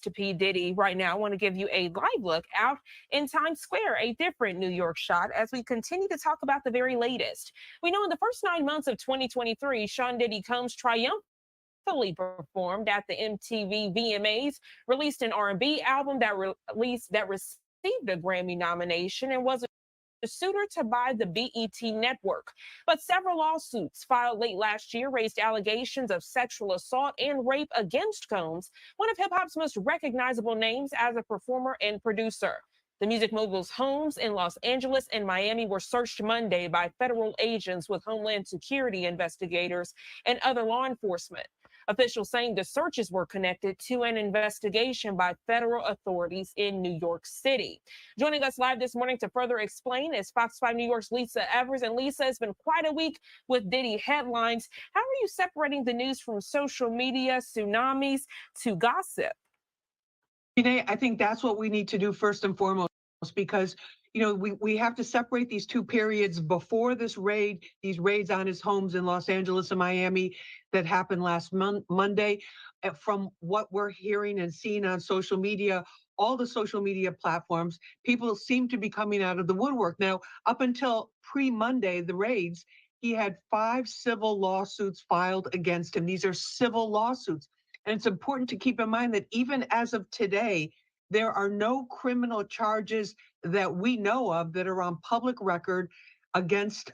to P. Diddy. Right now, I want to give you a live look out in Times Square, a different New York shot, as we continue to talk about the very latest. We know in the first 9 months of 2023, Sean Diddy Combs triumphantly performed at the MTV VMAs, released an R&B album that received a Grammy nomination and was a suitor to buy the BET network. But several lawsuits filed late last year raised allegations of sexual assault and rape against Combs, one of hip hop's most recognizable names as a performer and producer. The music mogul's homes in Los Angeles and Miami were searched Monday by federal agents with Homeland Security investigators and other law enforcement. Officials saying the searches were connected to an investigation by federal authorities in New York City. Joining us live this morning to further explain is Fox 5 New York's Lisa Evers. And Lisa, it's been quite a week with Diddy headlines. How are you separating the news from social media, tsunamis, to gossip? I think that's what we need to do first and foremost, because we have to separate these two periods before this raid, these raids on his homes in Los Angeles and Miami that happened last Monday, from what we're hearing and seeing on social media. All the social media platforms, people seem to be coming out of the woodwork. Now, up until pre-Monday, the raids, he had 5 civil lawsuits filed against him. These are civil lawsuits. And it's important to keep in mind that even as of today, there are no criminal charges that we know of that are on public record against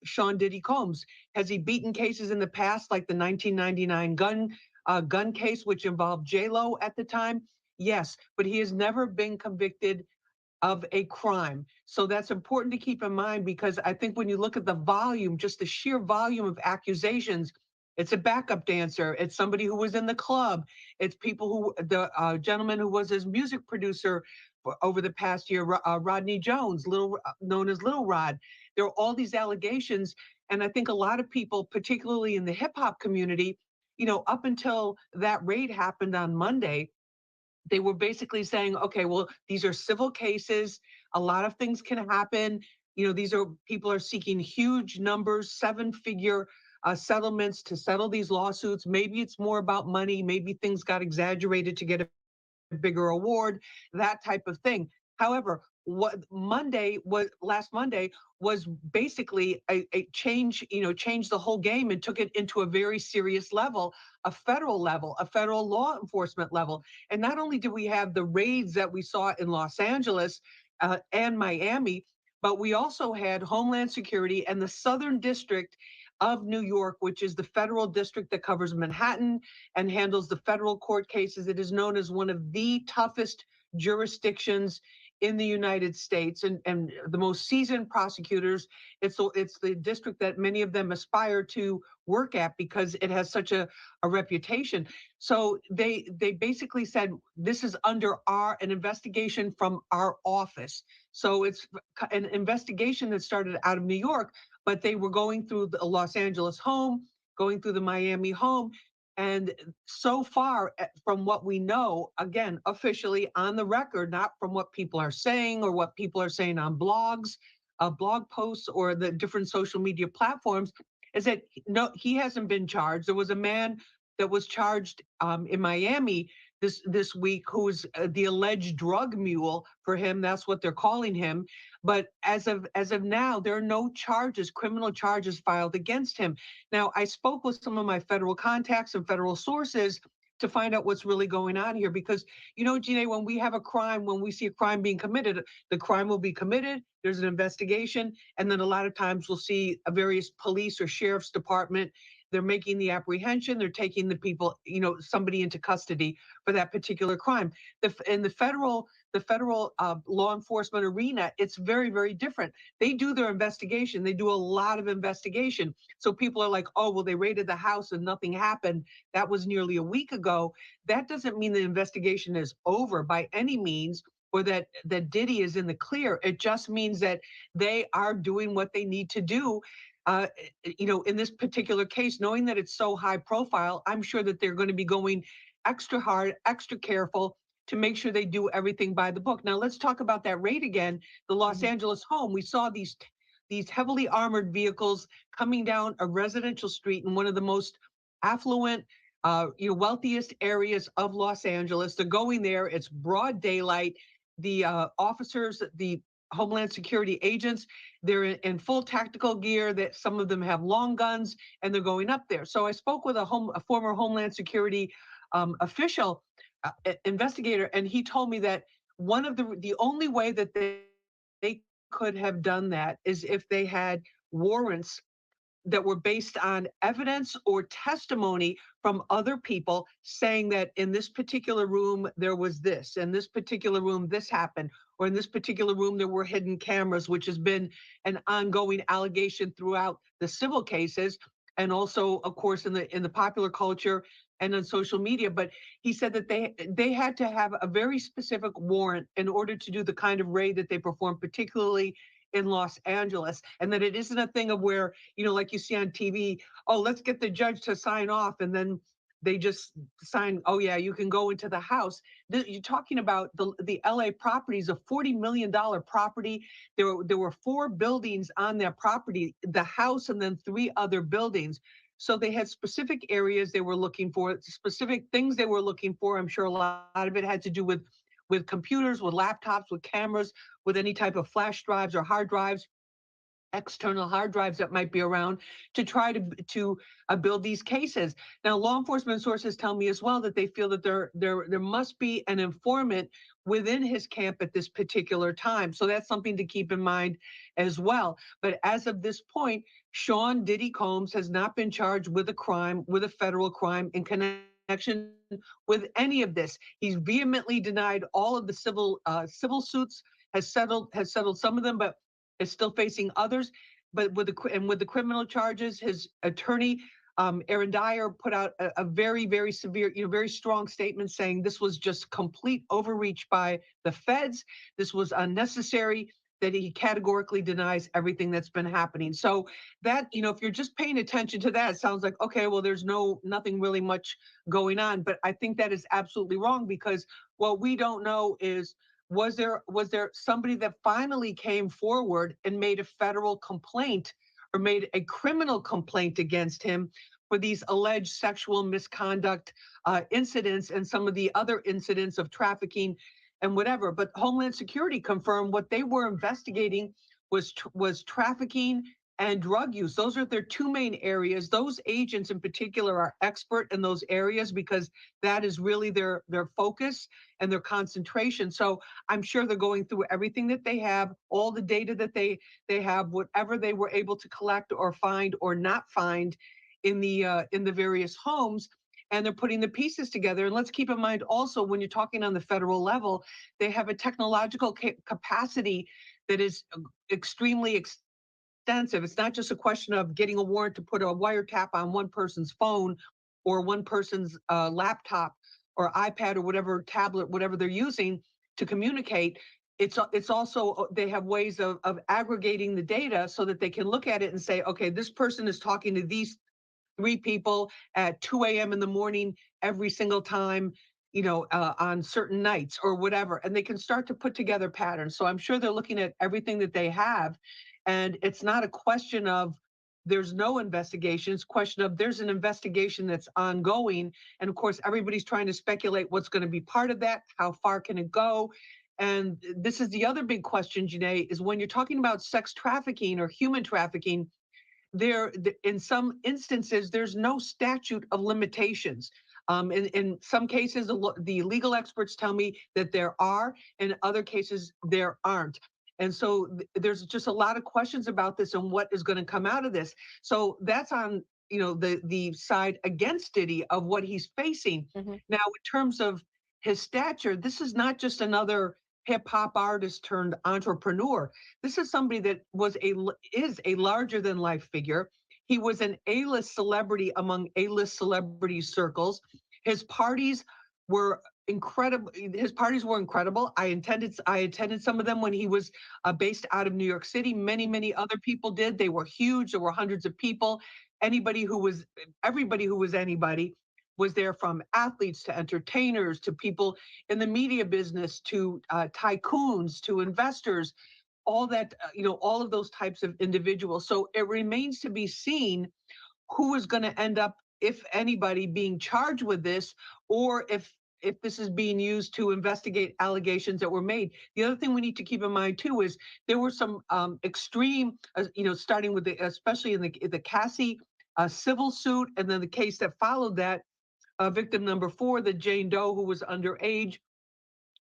Sean Diddy Combs. Has he beaten cases in the past, like the 1999 gun case, which involved J-Lo at the time? Yes, but he has never been convicted of a crime. So that's important to keep in mind, because I think when you look at the volume, just the sheer volume of accusations, it's a backup dancer, it's somebody who was in the club, it's people who, the gentleman who was his music producer over the past year, Rodney Jones, known as Little Rod. There are all these allegations, and I think a lot of people, particularly in the hip hop community, up until that raid happened on Monday, they were basically saying, okay, well, these are civil cases. A lot of things can happen. These are people are seeking huge numbers, 7-figure settlements to settle these lawsuits. Maybe it's more about money. Maybe things got exaggerated to get a bigger award, that type of thing. However, what last Monday was basically a change, changed the whole game and took it into a very serious level, a federal law enforcement level. And not only did we have the raids that we saw in Los Angeles and Miami, but we also had Homeland Security and the Southern District of New York, which is the federal district that covers Manhattan and handles the federal court cases. It is known as one of the toughest jurisdictions in the United States, and the most seasoned prosecutors. It's the district that many of them aspire to work at because it has such a reputation. So they basically said, this is under an investigation from our office. So it's an investigation that started out of New York, but they were going through the Los Angeles home, going through the Miami home. And so far, from what we know, again, officially on the record, not from what people are saying or what people are saying on blogs, blog posts, or the different social media platforms, is that no, he hasn't been charged. There was a man that was charged in Miami this week who's the alleged drug mule for him. That's what they're calling him. But as of now, there are no charges, criminal charges filed against him. Now, I spoke with some of my federal contacts and federal sources to find out what's really going on here, because Gina, when we have a crime, when we see a crime being committed, the crime will be committed, there's an investigation, and then a lot of times we'll see a various police or sheriff's department, they're making the apprehension, they're taking the people, somebody into custody for that particular crime. In the federal law enforcement arena, it's very, very different. They do their investigation. They do a lot of investigation. So people are like, oh, well, they raided the house and nothing happened. That was nearly a week ago. That doesn't mean the investigation is over by any means, or that Diddy is in the clear. It just means that they are doing what they need to do. In this particular case, knowing that it's so high profile, I'm sure that they're going to be going extra hard, extra careful to make sure they do everything by the book. Now, let's talk about that raid again. The Los Angeles home, we saw these heavily armored vehicles coming down a residential street in one of the most affluent wealthiest areas of Los Angeles. They're going there. It's broad daylight. The officers, the Homeland Security agents, they're in full tactical gear. That some of them have long guns, and they're going up there. So I spoke with a former Homeland Security official, investigator, and he told me that one of the only way that they could have done that is if they had warrants that were based on evidence or testimony from other people saying that in this particular room there was this, in this particular room this happened, or in this particular room there were hidden cameras, which has been an ongoing allegation throughout the civil cases, and also of course in the popular culture and on social media. But he said that they had to have a very specific warrant in order to do the kind of raid that they performed, particularly in Los Angeles, and that it isn't a thing of where, like you see on TV, oh, let's get the judge to sign off, and then they just sign, oh yeah, you can go into the house. You're talking about the LA properties, a $40 million property. There were four buildings on that property, the house, and then three other buildings. So they had specific areas they were looking for, specific things they were looking for. I'm sure a lot of it had to do with computers, with laptops, with cameras, with any type of flash drives or hard drives, external hard drives that might be around, to try to build these cases. Now, law enforcement sources tell me as well that they feel that there must be an informant within his camp at this particular time. So that's something to keep in mind as well. But as of this point, Sean Diddy Combs has not been charged with a crime, with a federal crime in connection with any of this. He's vehemently denied all of the civil suits, has settled some of them, but is still facing others. But with the criminal charges, his attorney, Aaron Dyer, put out a very, very severe, very strong statement saying this was just complete overreach by the feds. This was unnecessary. That he categorically denies everything that's been happening. So that, if you're just paying attention to that, it sounds like, okay, well, there's nothing really much going on. But I think that is absolutely wrong, because what we don't know is, was there somebody that finally came forward and made a federal complaint or made a criminal complaint against him for these alleged sexual misconduct incidents and some of the other incidents of trafficking and whatever? But Homeland Security confirmed what they were investigating was trafficking and drug use. Those are their two main areas. Those agents in particular are expert in those areas because that is really their focus and their concentration. So I'm sure they're going through everything that they have, all the data that they have, whatever they were able to collect or find or not find in the various homes, and they're putting the pieces together. And let's keep in mind also, when you're talking on the federal level, they have a technological capacity that is extremely extensive. It's not just a question of getting a warrant to put a wiretap on one person's phone or one person's laptop or iPad or whatever tablet, whatever they're using to communicate. It's also, they have ways of aggregating the data so that they can look at it and say, okay, this person is talking to these three people at 2 a.m. in the morning every single time, on certain nights or whatever. And they can start to put together patterns. So I'm sure they're looking at everything that they have. And it's not a question of there's no investigation. It's a question of there's an investigation that's ongoing. And of course, everybody's trying to speculate what's going to be part of that. How far can it go? And this is the other big question, Janae, is when you're talking about sex trafficking or human trafficking, in some instances there's no statute of limitations. In some cases, the legal experts tell me that there are. In other cases there aren't. And so there's just a lot of questions about this and what is going to come out of this. So that's on, the side against Diddy of what he's facing. Mhm. Now, in terms of his stature, this is not just another hip hop artist turned entrepreneur. This is somebody that is a larger than life figure. He was an A-list celebrity among A-list celebrity circles. His parties were incredible. His parties were incredible. I attended some of them when he was based out of New York City. Many other people did. They were huge. There were hundreds of people. Everybody who was anybody was there, from athletes to entertainers to people in the media business to tycoons to investors, all that, all of those types of individuals. So it remains to be seen who is going to end up if anybody, being charged with this, or if this is being used to investigate allegations that were made. The other thing we need to keep in mind too is there were some extreme, starting with especially in the Cassie civil suit, and then the case that followed that, victim number 4, the Jane Doe, who was underage,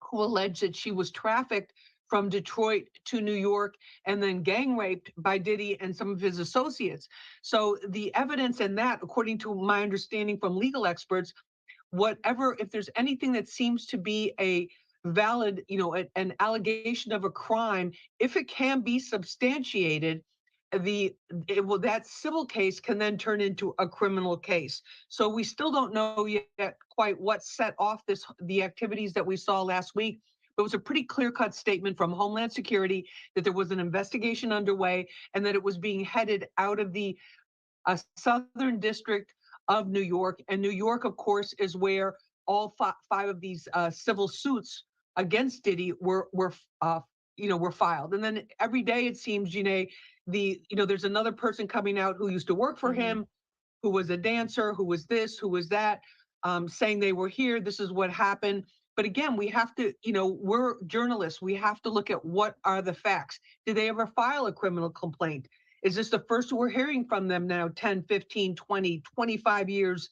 who alleged that she was trafficked from Detroit to New York and then gang raped by Diddy and some of his associates. So the evidence in that, according to my understanding from legal experts, whatever, if there's anything that seems to be a valid, an allegation of a crime, if it can be substantiated, that civil case can then turn into a criminal case. So we still don't know yet quite what set off the activities that we saw last week. But it was a pretty clear-cut statement from Homeland Security that there was an investigation underway and that it was being headed out of the Southern District of New York. And New York, of course, is where all 5 of these civil suits against Diddy were filed. And then every day it seems, Janae, there's another person coming out who used to work for him, who was a dancer, who was this, who was that, saying they were here. This is what happened. But again, we have to, we're journalists. We have to look at what are the facts. Did they ever file a criminal complaint? Is this the first we're hearing from them now, 10, 15, 20, 25 years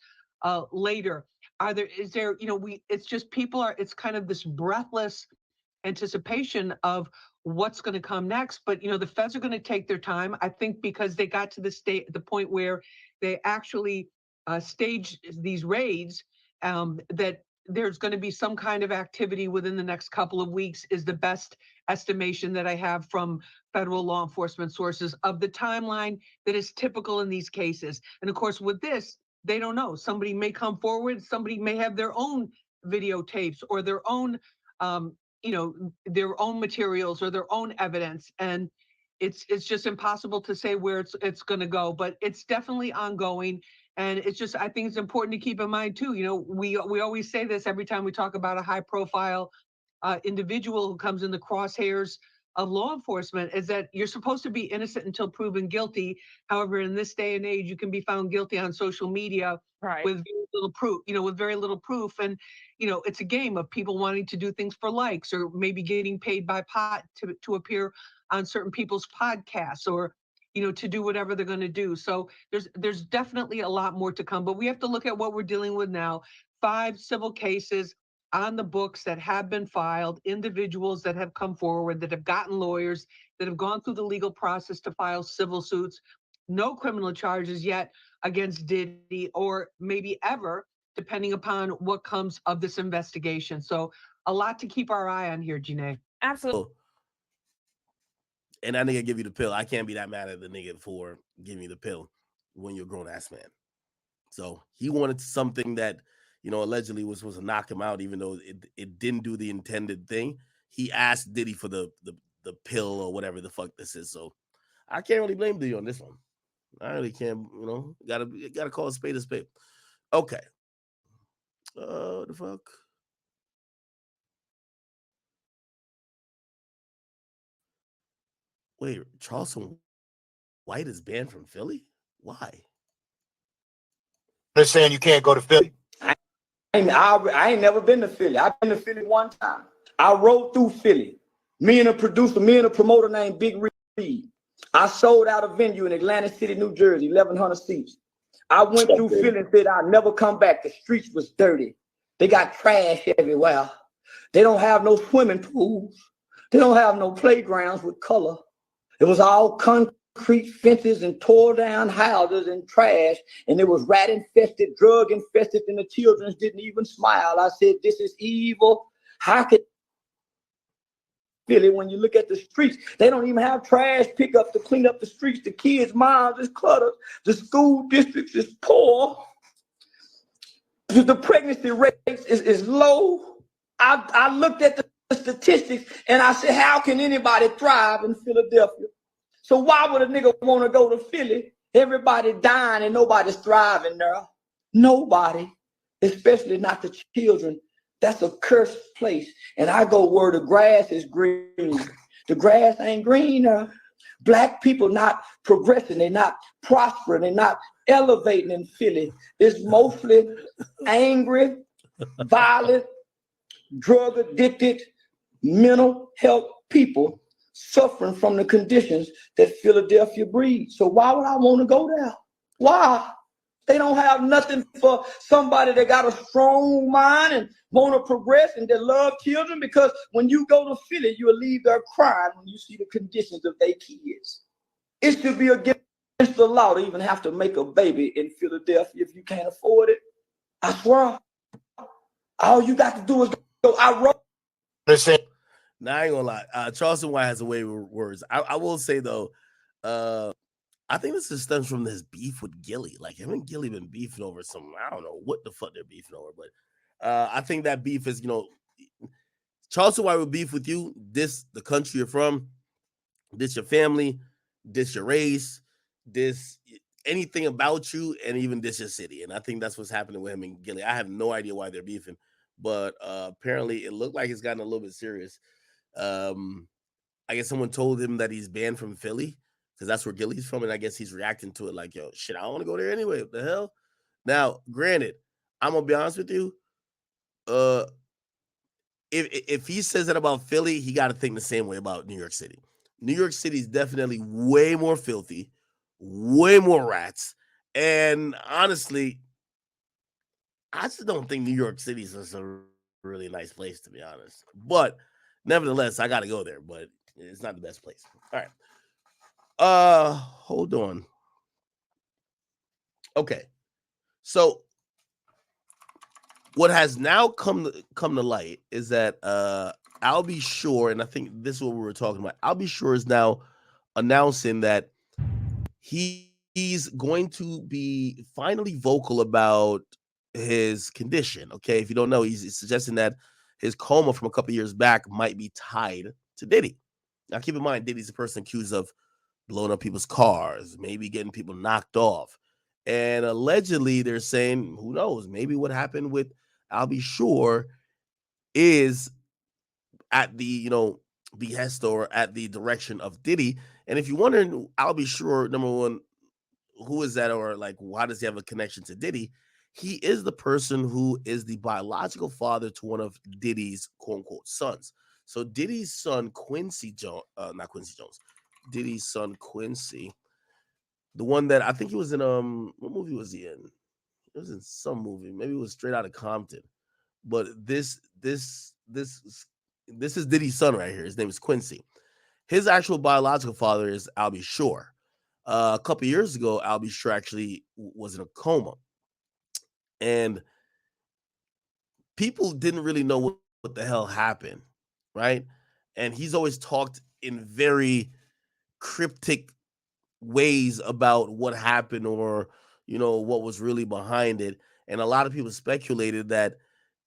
later? It's just it's kind of this breathless anticipation of what's going to come next. But, the feds are going to take their time, I think, because they got to the point where they actually staged these raids, that there's going to be some kind of activity within the next couple of weeks is the best estimation that I have from federal law enforcement sources of the timeline that is typical in these cases. And of course, with this, they don't know. Somebody may come forward, somebody may have their own videotapes or their own, their own materials or their own evidence. And it's just impossible to say where it's going to go, but it's definitely ongoing. And it's just, I think it's important to keep in mind too, we always say this every time we talk about a high profile individual who comes in the crosshairs of law enforcement, is that you're supposed to be innocent until proven guilty. However, in this day and age, you can be found guilty on social media with very little proof, with very little proof. And, it's a game of people wanting to do things for likes, or maybe getting paid by to appear on certain people's podcasts, or to do whatever they're going to do. So there's definitely a lot more to come, but we have to look at what we're dealing with now. 5 civil cases on the books that have been filed, individuals that have come forward, that have gotten lawyers, that have gone through the legal process to file civil suits. No criminal charges yet against Diddy, or maybe ever, depending upon what comes of this investigation. So a lot to keep our eye on here, Janae. Absolutely. And that nigga give you the pill. I can't be that mad at the nigga for giving you the pill when you're a grown ass man. So he wanted something that, allegedly was supposed to knock him out, even though it didn't do the intended thing. He asked Diddy for the pill or whatever the fuck this is. So I can't really blame Diddy on this one. I really can't, gotta call a spade a spade. Okay. The fuck? Wait, Charleston White is banned from Philly? Why? They're saying you can't go to Philly. I ain't never been to Philly. I've been to Philly one time. I rode through Philly. Me and a promoter named Big Reed. I sold out a venue in Atlantic City, New Jersey, 1,100 seats. I went through Philly and said I'd never come back. The streets was dirty. They got trash everywhere. They don't have no swimming pools. They don't have no playgrounds with color. It was all concrete fences and tore down houses and trash, and it was rat infested, drug infested, and the children didn't even smile. I said, this is evil. How could Philly, when you look at the streets, they don't even have trash pickup to clean up the streets. The kids' moms is cluttered. The school districts is poor. The pregnancy rate is low. I looked at the statistics and I said, how can anybody thrive in Philadelphia? So why would a nigga want to go to Philly? Everybody dying and nobody's thriving there. Nobody, especially not the children. That's a cursed place. And I go where the grass is green. The grass ain't green. Black people not progressing. They're not prospering. They're not elevating in Philly is mostly angry, violent, drug addicted, mental health people suffering from the conditions that Philadelphia breeds. So why would I want to go there? Why? They don't have nothing for somebody that got a strong mind and want to progress and that love children, because when you go to Philly, you'll leave there crying when you see the conditions of their kids. It should be against the law to even have to make a baby in Philadelphia if you can't afford it. I swear, all you got to do is go. I wrote. Now I ain't gonna lie. Charleston White has a way with words. I will say though, I think this just stems from this beef with Gilly. Like him and Gilly been beefing over some. I don't know what the fuck they're beefing over, but I think that beef is, Charleston White will beef with you. This the country you're from. This your family. This your race. This anything about you, and even this your city. And I think that's what's happening with him and Gilly. I have no idea why they're beefing, but apparently it looked like it's gotten a little bit serious. I guess someone told him that he's banned from Philly because that's where Gilly's from, and I guess he's reacting to it like, "Yo, shit, I don't want to go there anyway. What the hell?" Now, granted, I'm gonna be honest with you. Uh, if he says that about Philly, he got to think the same way about New York City. New York City is definitely way more filthy, way more rats, and honestly, I just don't think New York City is a really nice place, to be honest. But nevertheless, I got to go there, but it's not the best place. All right. Hold on. Okay. So what has now come to light is that I'll be sure, and I think this is what we were talking about. I'll be sure is now announcing that he's going to be finally vocal about his condition. Okay, if you don't know, he's suggesting that his coma from a couple years back might be tied to Diddy. Now, keep in mind, Diddy's a person accused of blowing up people's cars, maybe getting people knocked off, and allegedly they're saying, who knows, maybe what happened with I'll be sure is at the behest or at the direction of Diddy. And if you're wondering, I'll be sure, number one, who is that, or like why does he have a connection to Diddy? He is the person who is the biological father to one of Diddy's quote unquote sons. So Diddy's son Quincy Jones, not Quincy Jones, Diddy's son Quincy, the one that I think he was in what movie was he in? It was in some movie, maybe it was Straight Outta Compton. But this is Diddy's son right here. His name is Quincy. His actual biological father is Albie Shore. A couple years ago, Albie Shore actually was in a coma, and people didn't really know what the hell happened, right? And he's always talked in very cryptic ways about what happened, or what was really behind it. And a lot of people speculated that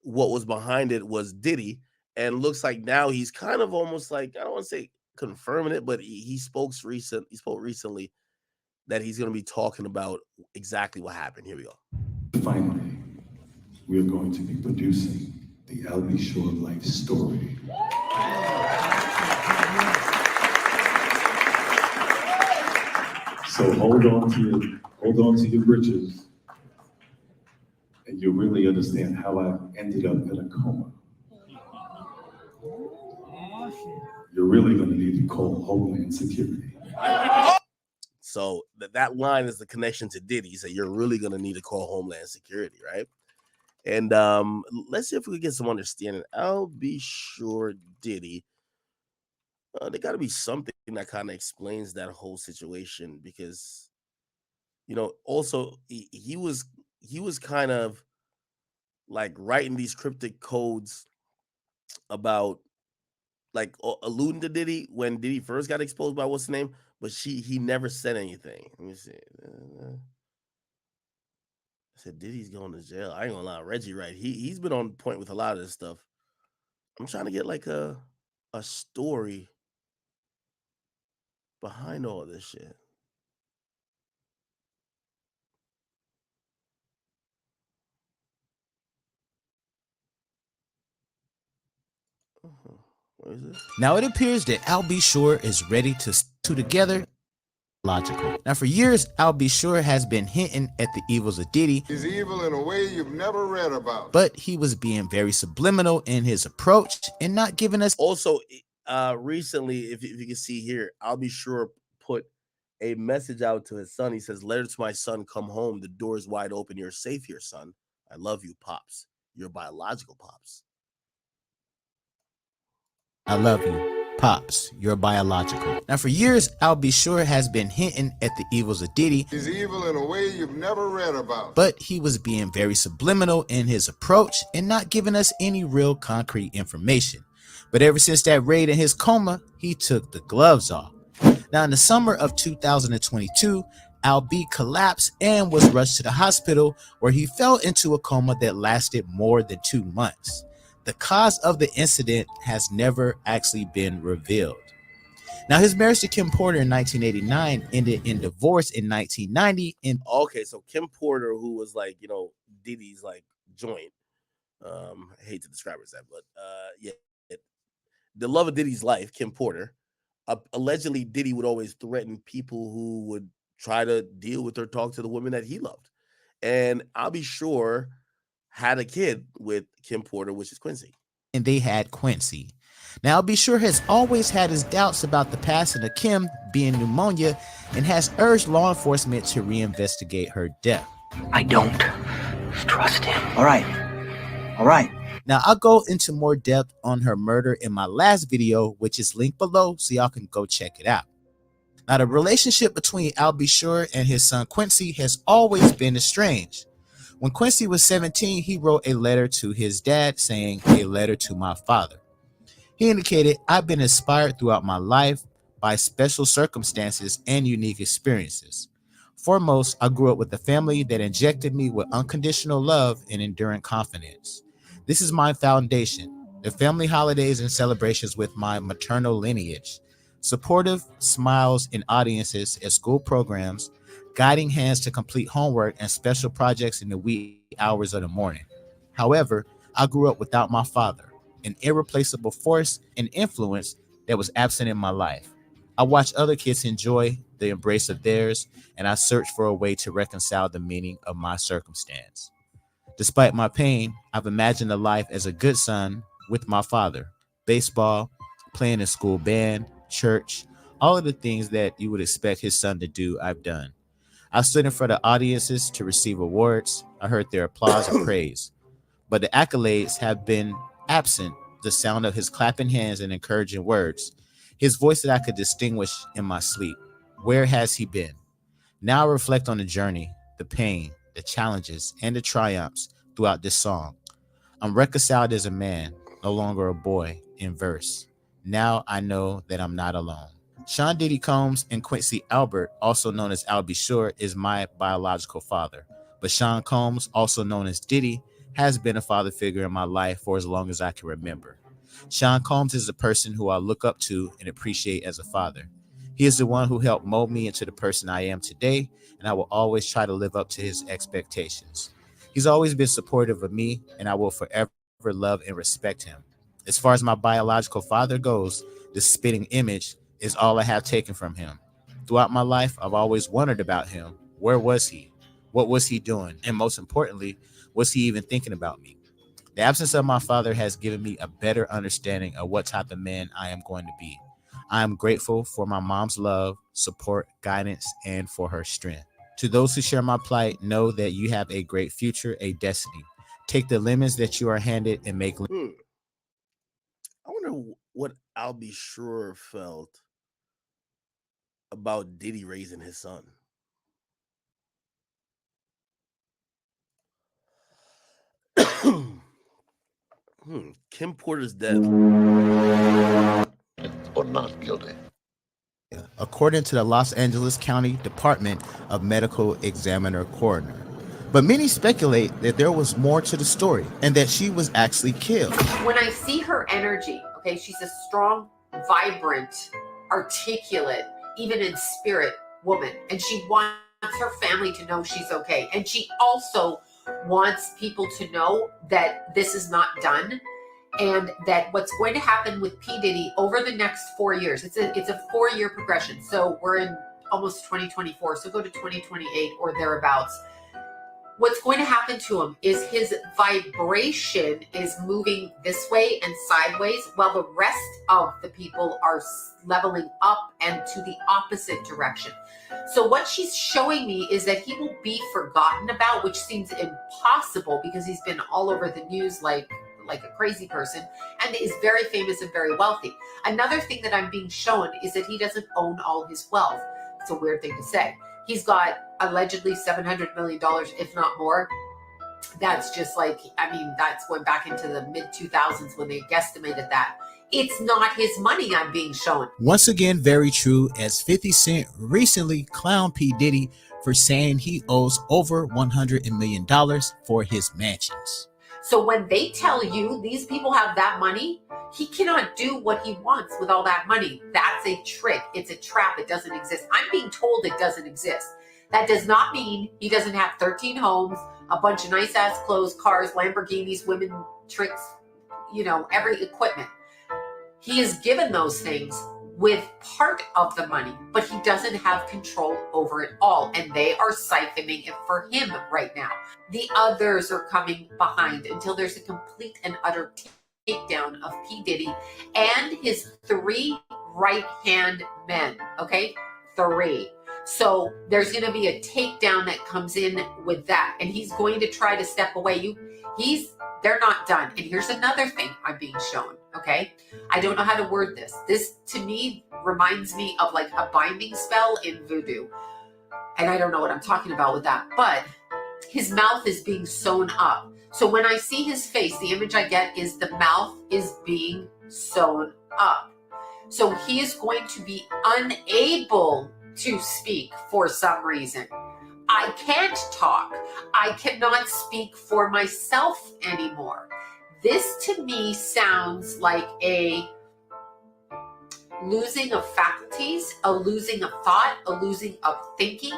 what was behind it was Diddy, and looks like now he's kind of almost like, I don't want to say confirming it, but he spoke recently that he's going to be talking about exactly what happened. Here we go. Finally, we are going to be producing the Albie Shore life story. So hold on to your britches, and you'll really understand how I ended up in a coma. You're really going to need to call Homeland Security. So that line is the connection to Diddy. So you're really going to need to call Homeland Security, right? And let's see if we can get some understanding. I'll be sure Diddy. There got to be something that kind of explains that whole situation, because also he was kind of like writing these cryptic codes about, like, alluding to Diddy when Diddy first got exposed by what's the name, but he never said anything. Let me see. I said Diddy's going to jail. I ain't gonna lie, Reggie, right? He's been on point with a lot of this stuff. I'm trying to get like a story behind all this shit. What is this? Now it appears that Albie Shore is ready to together Logical. Now, for years, I'll Be Sure has been hinting at the evils of Diddy. He's evil in a way you've never read about. But he was being very subliminal in his approach and not giving us. Also, recently, if you can see here, I'll Be Sure put a message out to his son. He says, "Letter to my son, come home. The door is wide open. You're safe here, son. I love you, Pops. Your biological Pops. I love you, Pops. You're biological." Now, for years, I'll Be Sure has been hinting at the evils of Diddy. He's evil in a way you've never read about. But he was being very subliminal in his approach and not giving us any real concrete information. But ever since that raid in his coma, he took the gloves off. Now, in the summer of 2022, Al B collapsed and was rushed to the hospital, where he fell into a coma that lasted more than 2 months. The cause of the incident has never actually been revealed. Now, his marriage to Kim Porter in 1989 ended in divorce in 1990. Okay, so Kim Porter, who was like, Diddy's like joint. I hate to describe her as that, but yeah, the love of Diddy's life, Kim Porter. Allegedly, Diddy would always threaten people who would try to deal with or talk to the women that he loved. And I'll Be Sure had a kid with Kim Porter, which is Quincy. And they had Quincy. Now, I'll Be Sure has always had his doubts about the passing of Kim being pneumonia and has urged law enforcement to reinvestigate her death. I don't trust him. All right. Now, I'll go into more depth on her murder in my last video, which is linked below, so y'all can go check it out. Now, the relationship between I'll Be Sure and his son Quincy has always been estranged. When Quincy was 17, he wrote a letter to his dad saying, "A letter to my father." He indicated, "I've been inspired throughout my life by special circumstances and unique experiences. Foremost, I grew up with a family that injected me with unconditional love and enduring confidence. This is my foundation, the family holidays and celebrations with my maternal lineage, supportive smiles and audiences at school programs, guiding hands to complete homework and special projects in the wee hours of the morning. However, I grew up without my father, an irreplaceable force and influence that was absent in my life. I watched other kids enjoy the embrace of theirs, and I searched for a way to reconcile the meaning of my circumstance. Despite my pain, I've imagined a life as a good son with my father. Baseball, playing in school band, church, all of the things that you would expect his son to do, I've done. I stood in front of audiences to receive awards. I heard their applause and praise. But the accolades have been absent, the sound of his clapping hands and encouraging words, his voice that I could distinguish in my sleep. Where has he been? Now I reflect on the journey, the pain, the challenges, and the triumphs throughout this song. I'm reconciled as a man, no longer a boy, in verse. Now I know that I'm not alone. Sean Diddy Combs and Quincy Albert, also known as I'll Be Sure, is my biological father. But Sean Combs, also known as Diddy, has been a father figure in my life for as long as I can remember. Sean Combs is a person who I look up to and appreciate as a father. He is the one who helped mold me into the person I am today, and I will always try to live up to his expectations. He's always been supportive of me, and I will forever love and respect him. As far as my biological father goes, the spitting image is all I have taken from him. Throughout my life, I've always wondered about him. Where was he? What was he doing? And most importantly, was he even thinking about me? The absence of my father has given me a better understanding of what type of man I am going to be. I am grateful for my mom's love, support, guidance, and for her strength. To those who share my plight, know that you have a great future, a destiny. Take the lemons that you are handed and make. I wonder what I'll Be Sure felt about Diddy raising his son. Kim Porter's death. Or not guilty. According to the Los Angeles County Department of Medical Examiner Coroner. But many speculate that there was more to the story and that she was actually killed. When I see her energy, okay, she's a strong, vibrant, articulate, even in spirit woman. And she wants her family to know she's okay. And she also wants people to know that this is not done. And that what's going to happen with P. Diddy over the next 4 years, it's a 4-year progression. So we're in almost 2024. So go to 2028 or thereabouts. What's going to happen to him is his vibration is moving this way and sideways, while the rest of the people are leveling up and to the opposite direction. So what she's showing me is that he will be forgotten about, which seems impossible because he's been all over the news like a crazy person and is very famous and very wealthy. Another thing that I'm being shown is that he doesn't own all his wealth. It's a weird thing to say. He's got allegedly $700 million, if not more. That's just like, I mean, that's going back into the mid 2000s when they guesstimated that. It's not his money I'm being shown. Once again, very true, as 50 Cent recently clowned P. Diddy for saying he owes over $100 million for his mansions. So when they tell you these people have that money, he cannot do what he wants with all that money. That's a trick. It's a trap. It doesn't exist. I'm being told it doesn't exist. That does not mean he doesn't have 13 homes, a bunch of nice ass clothes, cars, Lamborghinis, women, tricks, every equipment. He is given those things with part of the money, but he doesn't have control over it all. And they are siphoning it for him right now. The others are coming behind until there's a complete and utter takedown of P. Diddy and his 3 right-hand men, okay? 3. So there's going to be a takedown that comes in with that. And he's going to try to step away. They're not done. And here's another thing I'm being shown, okay? I don't know how to word this. This, to me, reminds me of like a binding spell in voodoo. And I don't know what I'm talking about with that. But his mouth is being sewn up. So when I see his face, the image I get is the mouth is being sewn up. So he is going to be unable to speak for some reason. I can't talk. I cannot speak for myself anymore. This to me sounds like a losing of faculties, a losing of thought, a losing of thinking.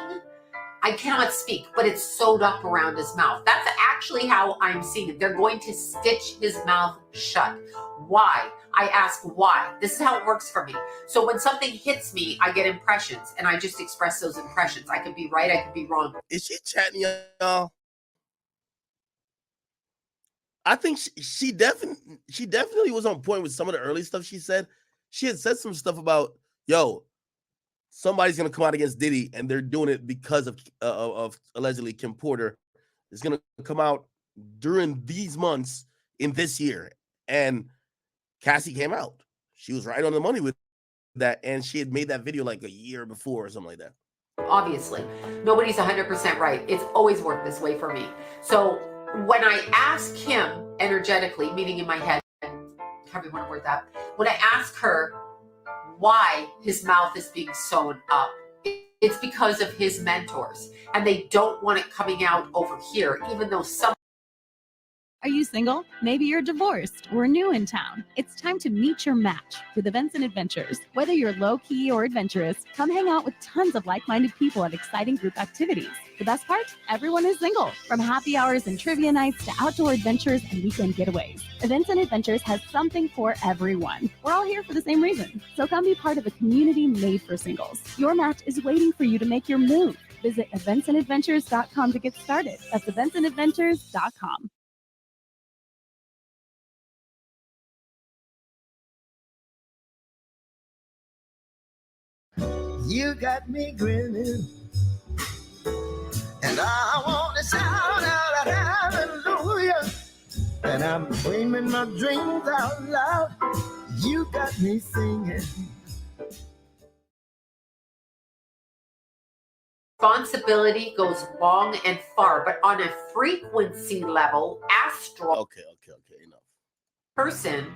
I cannot speak, but it's sewed up around his mouth. That's actually how I'm seeing it. They're going to stitch his mouth shut. Why? I ask why. This is how it works for me. So when something hits me, I get impressions, and I just express those impressions. I could be right, I could be wrong. Is she chatting, y'all? I think she definitely was on point with some of the early stuff she said. She had said some stuff about, somebody's gonna come out against Diddy, and they're doing it because of allegedly Kim Porter. It's gonna come out during these months in this year, and Cassie came out. She was right on the money with that, and she had made that video like a year before or something like that. Obviously, nobody's 100% right. It's always worked this way for me. So when I ask him energetically, meaning in my head, however you want to word that, when I ask her why his mouth is being sewn up, it's because of his mentors, and they don't want it coming out over here, even though some. Are you single? Maybe you're divorced or new in town. It's time to meet your match with Events and Adventures. Whether you're low-key or adventurous, come hang out with tons of like-minded people at exciting group activities. The best part? Everyone is single. From happy hours and trivia nights to outdoor adventures and weekend getaways, Events and Adventures has something for everyone. We're all here for the same reason. So come be part of a community made for singles. Your match is waiting for you to make your move. Visit eventsandadventures.com to get started. That's eventsandadventures.com. You got me grinning, and I want to shout out hallelujah, and I'm dreaming my dreams out loud. You got me singing. Responsibility goes long and far, but on a frequency level, astral. Okay, enough. Person,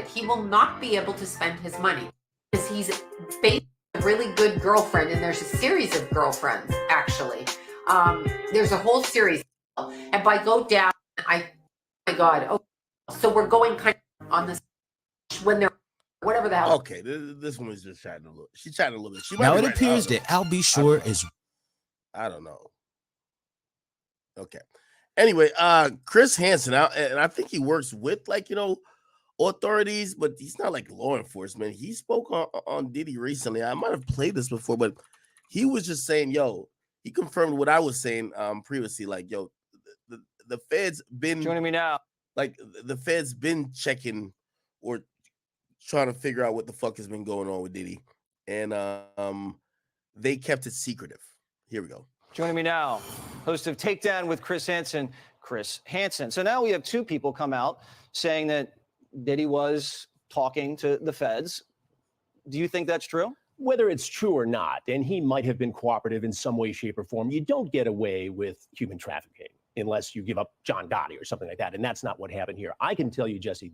he will not be able to spend his money because he's basically a really good girlfriend, and there's a series of girlfriends actually. There's a whole series, and by go down, oh my God. Oh, so we're going kind of on this when they're. Whatever the hell. Okay, this woman's just chatting a little. She's chatting a little bit. Now it appears that Al B. Shore is. I don't know. Okay. Anyway, Chris Hansen, and I think he works with authorities, but he's not like law enforcement. He spoke on Diddy recently. I might have played this before, but he was just saying, yo, he confirmed what I was saying previously. Like, yo, the feds been Joining me now. Like the feds been checking or trying to figure out what the fuck has been going on with Diddy. And they kept it secretive. Here we go. Joining me now, host of Takedown with Chris Hansen, Chris Hansen. So now we have two people come out saying that Diddy was talking to the feds. Do you think that's true? Whether it's true or not, and he might have been cooperative in some way, shape, or form, you don't get away with human trafficking unless you give up John Gotti or something like that. And that's not what happened here. I can tell you, Jesse,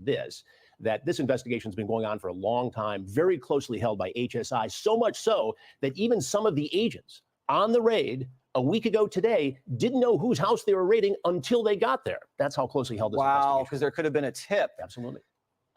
that this investigation has been going on for a long time, very closely held by HSI, so much so that even some of the agents on the raid a week ago today didn't know whose house they were raiding until they got there. That's how closely held this investigation. Wow, because there could have been a tip. Absolutely.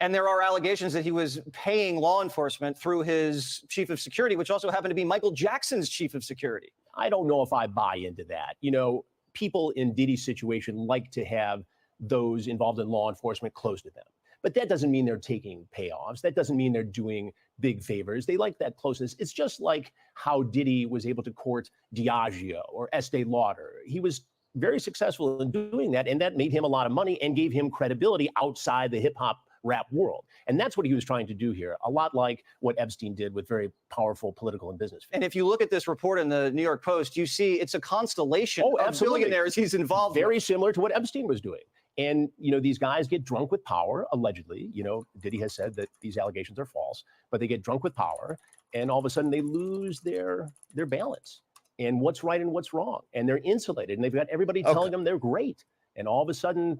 And there are allegations that he was paying law enforcement through his chief of security, which also happened to be Michael Jackson's chief of security. I don't know if I buy into that. You know, people in Diddy's situation like to have those involved in law enforcement close to them. But that doesn't mean they're taking payoffs. That doesn't mean they're doing big favors. They like that closeness. It's just like how Diddy was able to court Diageo or Estee Lauder. He was very successful in doing that, and that made him a lot of money and gave him credibility outside the hip-hop rap world. And that's what he was trying to do here, a lot like what Epstein did with very powerful political and business. And if you look at this report in the New York Post, you see it's a constellation of absolutely. billionaires he's involved very with. Similar to what Epstein was doing. And, you know, these guys get drunk with power, allegedly. You know, Diddy has said that these allegations are false, but they get drunk with power, and all of a sudden they lose their balance and what's right and what's wrong. And they're insulated, and they've got everybody telling them they're great. And all of a sudden,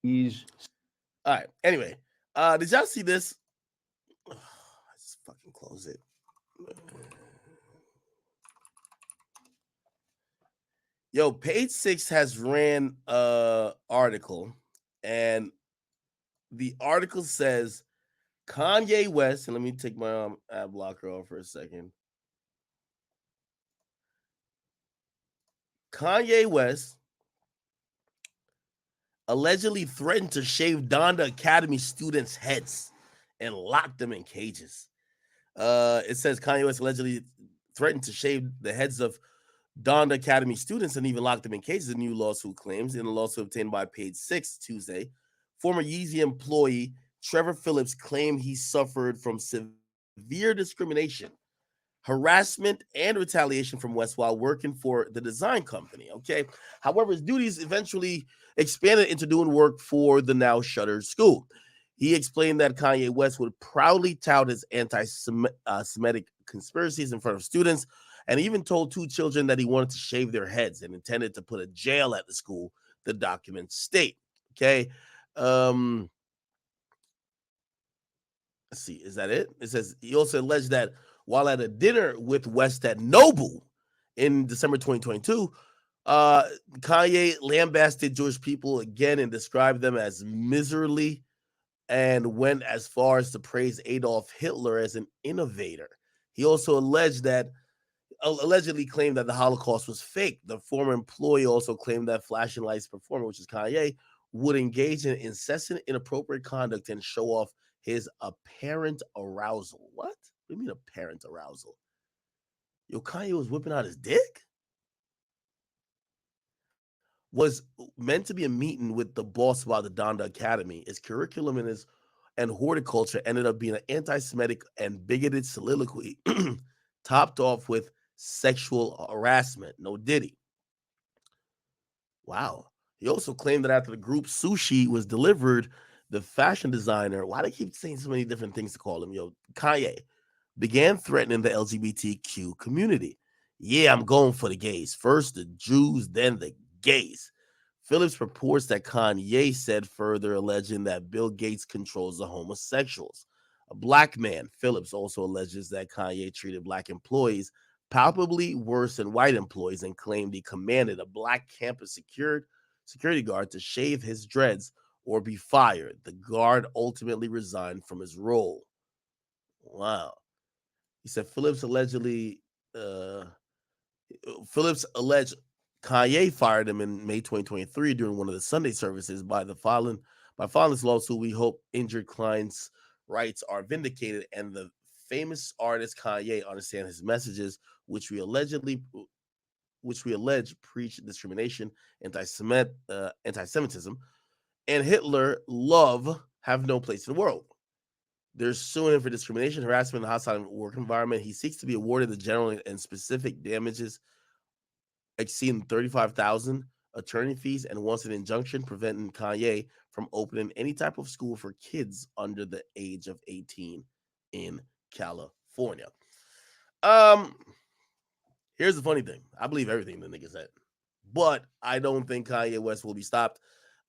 these... All right. Anyway, did y'all see this? Let's fucking close it. Yo, Page 6 has ran an article, and the article says Kanye West, and let me take my ad blocker off for a second. Kanye West allegedly threatened to shave Donda Academy students' heads and lock them in cages. It says Kanye West allegedly threatened to shave the heads of Donda Academy students and even lock them in cages, a new lawsuit claims. In a lawsuit obtained by Page 6 Tuesday, former Yeezy employee Trevor Phillips claimed he suffered from severe discrimination, harassment, and retaliation from West while working for the design company. Okay. However, his duties eventually expanded into doing work for the now shuttered school. He explained that Kanye West would proudly tout his anti-Semitic conspiracies in front of students, and even told two children that he wanted to shave their heads and intended to put a jail at the school, the documents state. Okay. Let's see. Is that it? It says he also alleged that while at a dinner with West at Nobu in December 2022, Kanye lambasted Jewish people again and described them as miserly and went as far as to praise Adolf Hitler as an innovator. He also allegedly claimed that the Holocaust was fake. The former employee also claimed that Flashing Lights performer, which is Kanye, would engage in incessant inappropriate conduct and show off his apparent arousal. What? What do you mean apparent arousal? Yo, Kanye was whipping out his dick? Was meant to be a meeting with the boss about the Donda Academy. His curriculum and horticulture ended up being an anti-Semitic and bigoted soliloquy, topped off with sexual harassment. No Diddy. Wow. He also claimed that after the group sushi was delivered, the fashion designer, why do they keep saying so many different things to call him? Yo, Kanye began threatening the LGBTQ community. Yeah, I'm going for the gays. First the Jews, then the gays. Phillips reports that Kanye said further, alleging that Bill Gates controls the homosexuals. A black man, Phillips, also alleges that Kanye treated black employees palpably worse than white employees and claimed he commanded a black campus security guard to shave his dreads or be fired. The guard ultimately resigned from his role. Wow. He said Phillips alleged Kanye fired him in May 2023 during one of the Sunday services by By filing this lawsuit, we hope injured clients' rights are vindicated and the famous artist Kanye understand his messages, which we allege preach discrimination, anti-Semitism, and Hitler love have no place in the world. They're suing him for discrimination, harassment, and hostile work environment. He seeks to be awarded the general and specific damages exceeding 35,000 attorney fees and wants an injunction preventing Kanye from opening any type of school for kids under the age of 18 in California. Here's the funny thing. I believe everything the nigga said, but I don't think Kanye West will be stopped.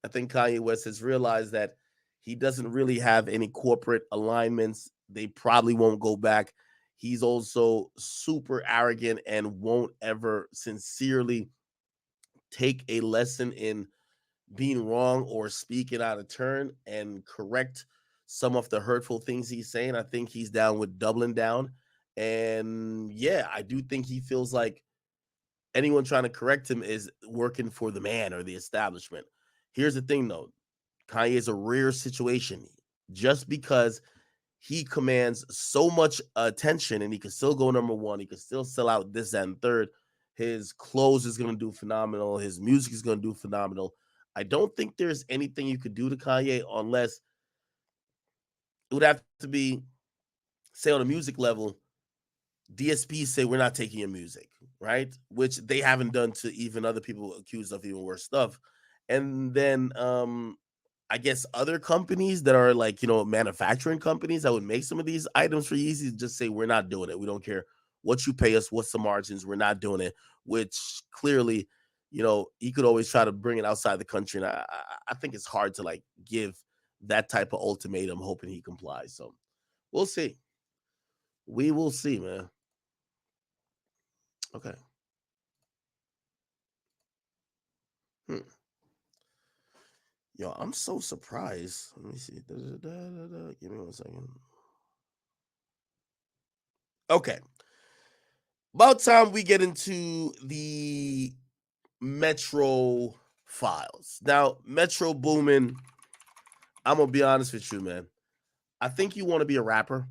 I think Kanye West has realized that he doesn't really have any corporate alignments. They probably won't go back. He's also super arrogant and won't ever sincerely take a lesson in being wrong or speaking out of turn and correct some of the hurtful things he's saying. I think he's down with doubling down. And yeah, I do think he feels like anyone trying to correct him is working for the man or the establishment. Here's the thing though, Kanye is a rare situation. Just because he commands so much attention and he can still go number one, he can still sell out this, that, and third. His clothes is going to do phenomenal. His music is going to do phenomenal. I don't think there's anything you could do to Kanye unless it would have to be, say, on a music level, DSPs say we're not taking your music, right? Which they haven't done to even other people accused of even worse stuff. And then I guess other companies that are like, manufacturing companies that would make some of these items for Yeezy just say we're not doing it. We don't care what you pay us, what's the margins, we're not doing it. Which clearly, he could always try to bring it outside the country. And I think it's hard to like give that type of ultimatum hoping he complies. So we'll see. We will see, man. Okay. Yo, I'm so surprised. Let me see. Give me 1 second. Okay. About time we get into the Metro files. Now, Metro Boomin, I'm going to be honest with you, man. I think you want to be a rapper.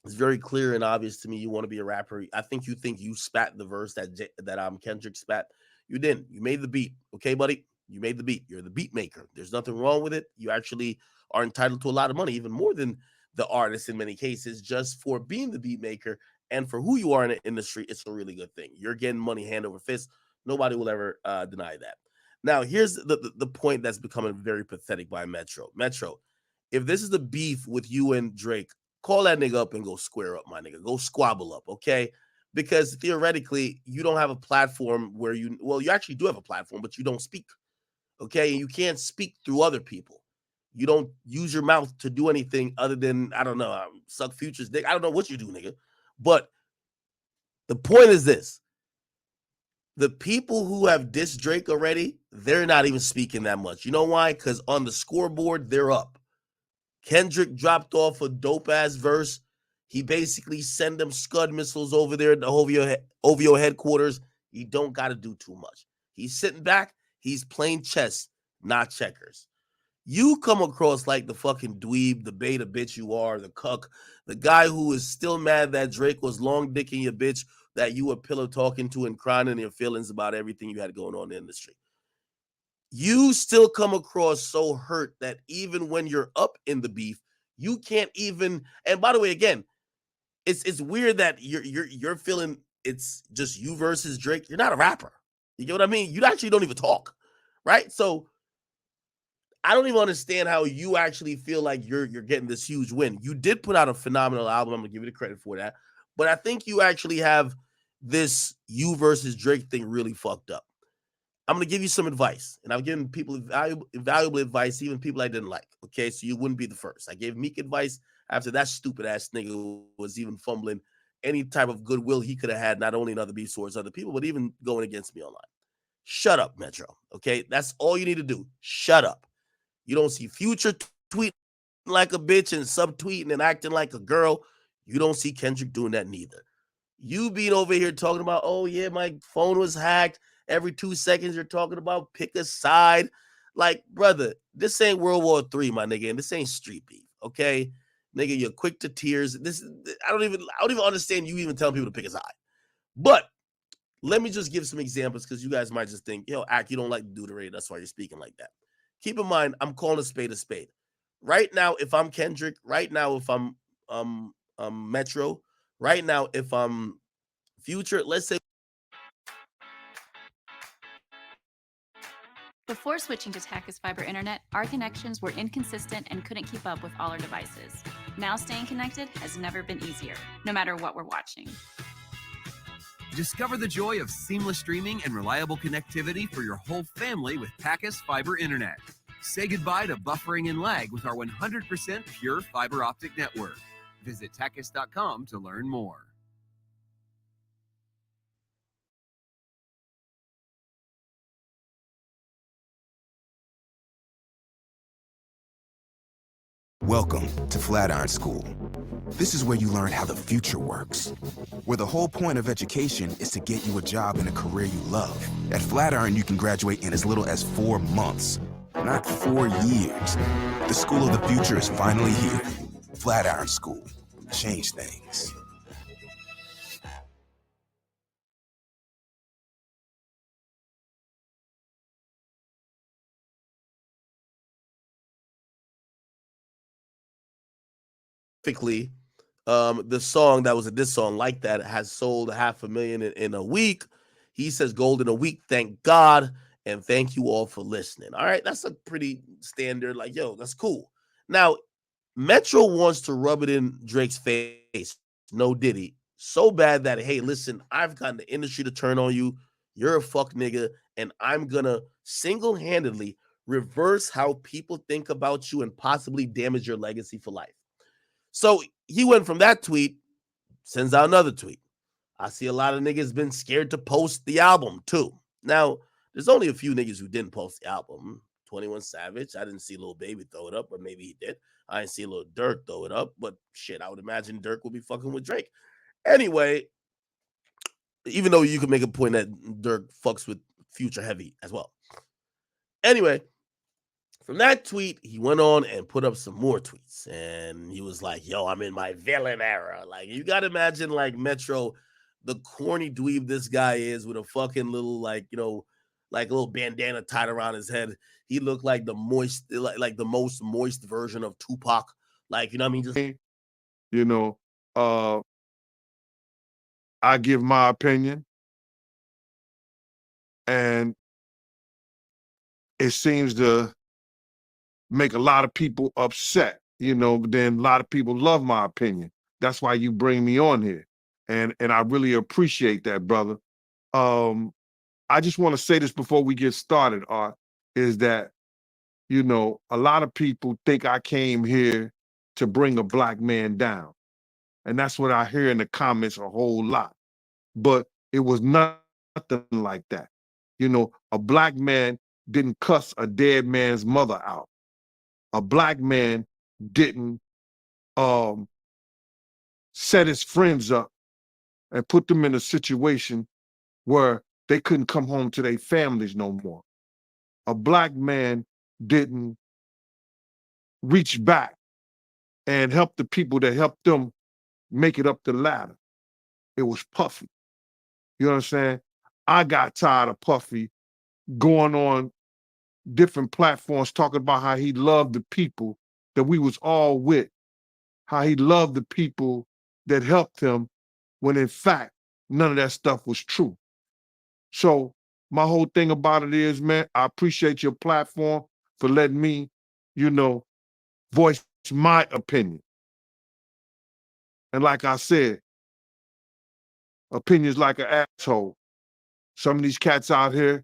It's very clear and obvious to me you want to be a rapper. I think you spat the verse that Kendrick spat. You didn't. You made the beat. Okay, buddy? You made the beat. You're the beat maker. There's nothing wrong with it. You actually are entitled to a lot of money, even more than the artist in many cases, just for being the beat maker and for who you are in the industry. It's a really good thing. You're getting money hand over fist. Nobody will ever deny that. Now, here's the point that's becoming very pathetic by Metro. Metro, if this is the beef with you and Drake, call that nigga up and go square up, my nigga. Go squabble up, okay? Because theoretically, you don't have a platform where you actually do have a platform, but you don't speak, okay? And you can't speak through other people. You don't use your mouth to do anything other than, I don't know, suck Future's dick. I don't know what you do, nigga. But the point is this. The people who have dissed Drake already, they're not even speaking that much. You know why? Because on the scoreboard, they're up. Kendrick dropped off a dope-ass verse. He basically sent them Scud missiles over there at the OVO headquarters. He don't got to do too much. He's sitting back. He's playing chess, not checkers. You come across like the fucking dweeb, the beta bitch you are, the cuck, the guy who is still mad that Drake was long dicking your bitch that you were pillow talking to and crying in your feelings about everything you had going on in the industry. You still come across so hurt that even when you're up in the beef, you can't even. And by the way, again, it's weird that you're feeling it's just you versus Drake. You're not a rapper. You get what I mean? You actually don't even talk, right? So I don't even understand how you actually feel like you're getting this huge win. You did put out a phenomenal album. I'm gonna give you the credit for that, but I think you actually have this you versus Drake thing really fucked up. I'm going to give you some advice, and I've given people valuable advice, even people I didn't like, okay? So you wouldn't be the first. I gave Meek advice after that stupid-ass nigga was even fumbling any type of goodwill he could have had, not only in other beef towards other people, but even going against me online. Shut up, Metro, okay? That's all you need to do. Shut up. You don't see Future tweeting like a bitch and subtweeting and acting like a girl. You don't see Kendrick doing that neither. You being over here talking about, oh, yeah, my phone was hacked. Every 2 seconds, you're talking about pick a side. Like, brother, this ain't World War III, my nigga, and this ain't street beef, okay? Nigga, you're quick to tears. I don't even understand you even telling people to pick a side. But let me just give some examples because you guys might just think, Ack, you don't like the deuterated. That's why you're speaking like that. Keep in mind, I'm calling a spade a spade. Right now, if I'm Kendrick, right now, if I'm Metro, right now, if I'm Future, let's say. Before switching to Tachys Fiber Internet, our connections were inconsistent and couldn't keep up with all our devices. Now staying connected has never been easier, no matter what we're watching. Discover the joy of seamless streaming and reliable connectivity for your whole family with Tachys Fiber Internet. Say goodbye to buffering and lag with our 100% pure fiber optic network. Visit Tachys.com to learn more. Welcome to Flatiron School. This is where you learn how the future works, where the whole point of education is to get you a job in a career you love. At Flatiron, you can graduate in as little as 4 months, not 4 years. The school of the future is finally here. Flatiron School. Change things. The song that was a diss song like that has sold 500,000 in a week. He says gold in a week. Thank God. And thank you all for listening. All right. That's a pretty standard, like, yo, that's cool. Now, Metro wants to rub it in Drake's face. No Diddy. So bad that, hey, listen, I've gotten the industry to turn on you. You're a fuck nigga. And I'm going to single-handedly reverse how people think about you and possibly damage your legacy for life. So he went from that tweet, sends out another tweet. I see a lot of niggas been scared to post the album too. Now, there's only a few niggas who didn't post the album. 21 Savage, I didn't see Lil Baby throw it up, but maybe he did. I didn't see Lil Durk throw it up, but shit, I would imagine Durk would be fucking with Drake. Anyway, even though you could make a point that Durk fucks with Future heavy as well. Anyway, from that tweet, he went on and put up some more tweets. And he was like, yo, I'm in my villain era. Like, you got to imagine, like, Metro, the corny dweeb this guy is with a fucking little, like, like a little bandana tied around his head. He looked like the moist, like the most moist version of Tupac. Like, you know what I mean? Just, I give my opinion. And it seems to make a lot of people upset, but then a lot of people love my opinion. That's why you bring me on here. And I really appreciate that, brother. I just want to say this before we get started, Art, is that, a lot of people think I came here to bring a black man down. And that's what I hear in the comments a whole lot. But it was nothing like that. A black man didn't cuss a dead man's mother out. A black man didn't set his friends up and put them in a situation where they couldn't come home to their families no more. A black man didn't reach back and help the people that helped them make it up the ladder. It was Puffy. You know what I'm saying? I got tired of Puffy going on different platforms talking about how he loved the people that we was all with, how he loved the people that helped him, when in fact, none of that stuff was true. So my whole thing about it is, man, I appreciate your platform for letting me, voice my opinion. And like I said, opinions like an asshole. Some of these cats out here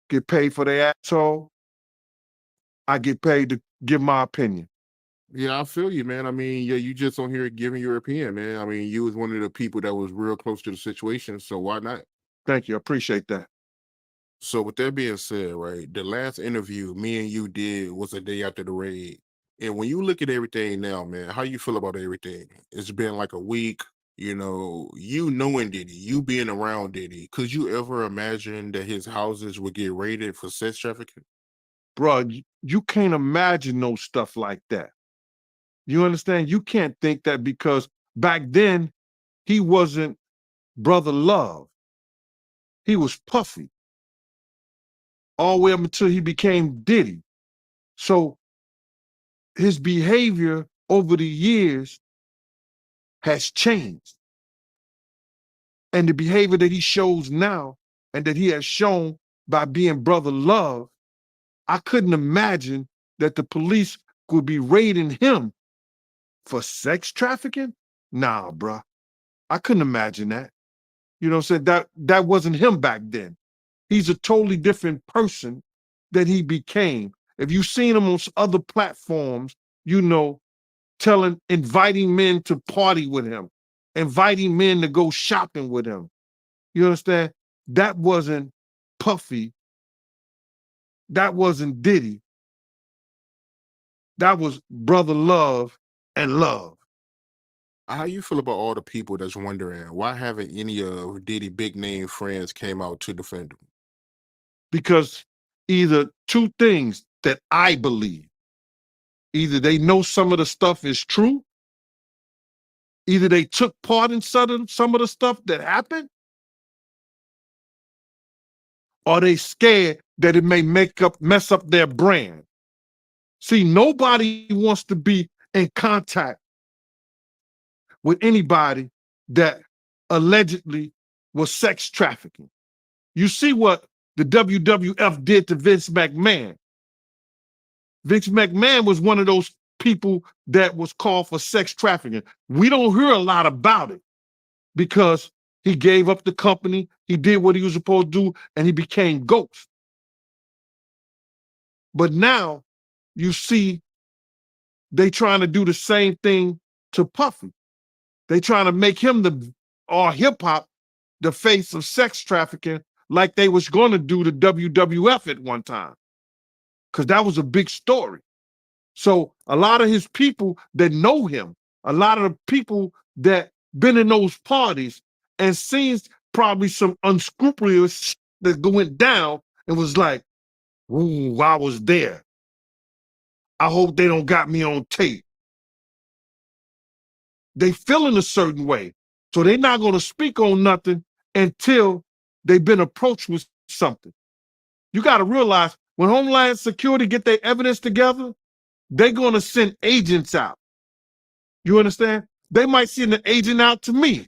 get paid for their asshole. I get paid to give my opinion. Yeah, I feel you, man. I mean, yeah, you just on here giving your opinion, man. I mean, you was one of the people that was real close to the situation, so why not? Thank you. I appreciate that. So with that being said, right, the last interview me and you did was a day after the raid. And when you look at everything now, man, how you feel about everything? It's been like a week, you knowing Diddy, you being around Diddy. Could you ever imagine that his houses would get raided for sex trafficking? bro, you can't imagine no stuff like that. You understand? You can't think that because back then he wasn't Brother Love. He was Puffy all the way up until he became Diddy. So his behavior over the years has changed. And the behavior that he shows now and that he has shown by being Brother Love, I couldn't imagine that the police would be raiding him for sex trafficking. Nah, bruh. I couldn't imagine that. You know what I'm saying? That wasn't him back then. He's a totally different person that he became. If you've seen him on other platforms, you know, inviting men to party with him, inviting men to go shopping with him. You understand? That wasn't Puffy. That wasn't Diddy. That was Brother Love and Love. How you feel about all the people that's wondering why haven't any of Diddy big name friends came out to defend him? Because either two things that I believe. Either they know some of the stuff is true, either they took part in some of the stuff that happened, or they scared that it may mess up their brand. See, nobody wants to be in contact with anybody that allegedly was sex trafficking. You see what the WWF did to Vince McMahon. Vince McMahon was one of those people that was called for sex trafficking. We don't hear a lot about it because he gave up the company, he did what he was supposed to do, and he became Ghost. But now you see they trying to do the same thing to Puffy. They trying to make him or hip hop the face of sex trafficking like they was going to do the WWF at one time. Because that was a big story. So a lot of his people that know him, a lot of the people that been in those parties and seen probably some unscrupulous shit that went down and was like, ooh, I was there. I hope they don't got me on tape. They feeling a certain way. So they're not going to speak on nothing until they've been approached with something. You got to realize when Homeland Security get their evidence together, they're going to send agents out. You understand? They might send an agent out to me.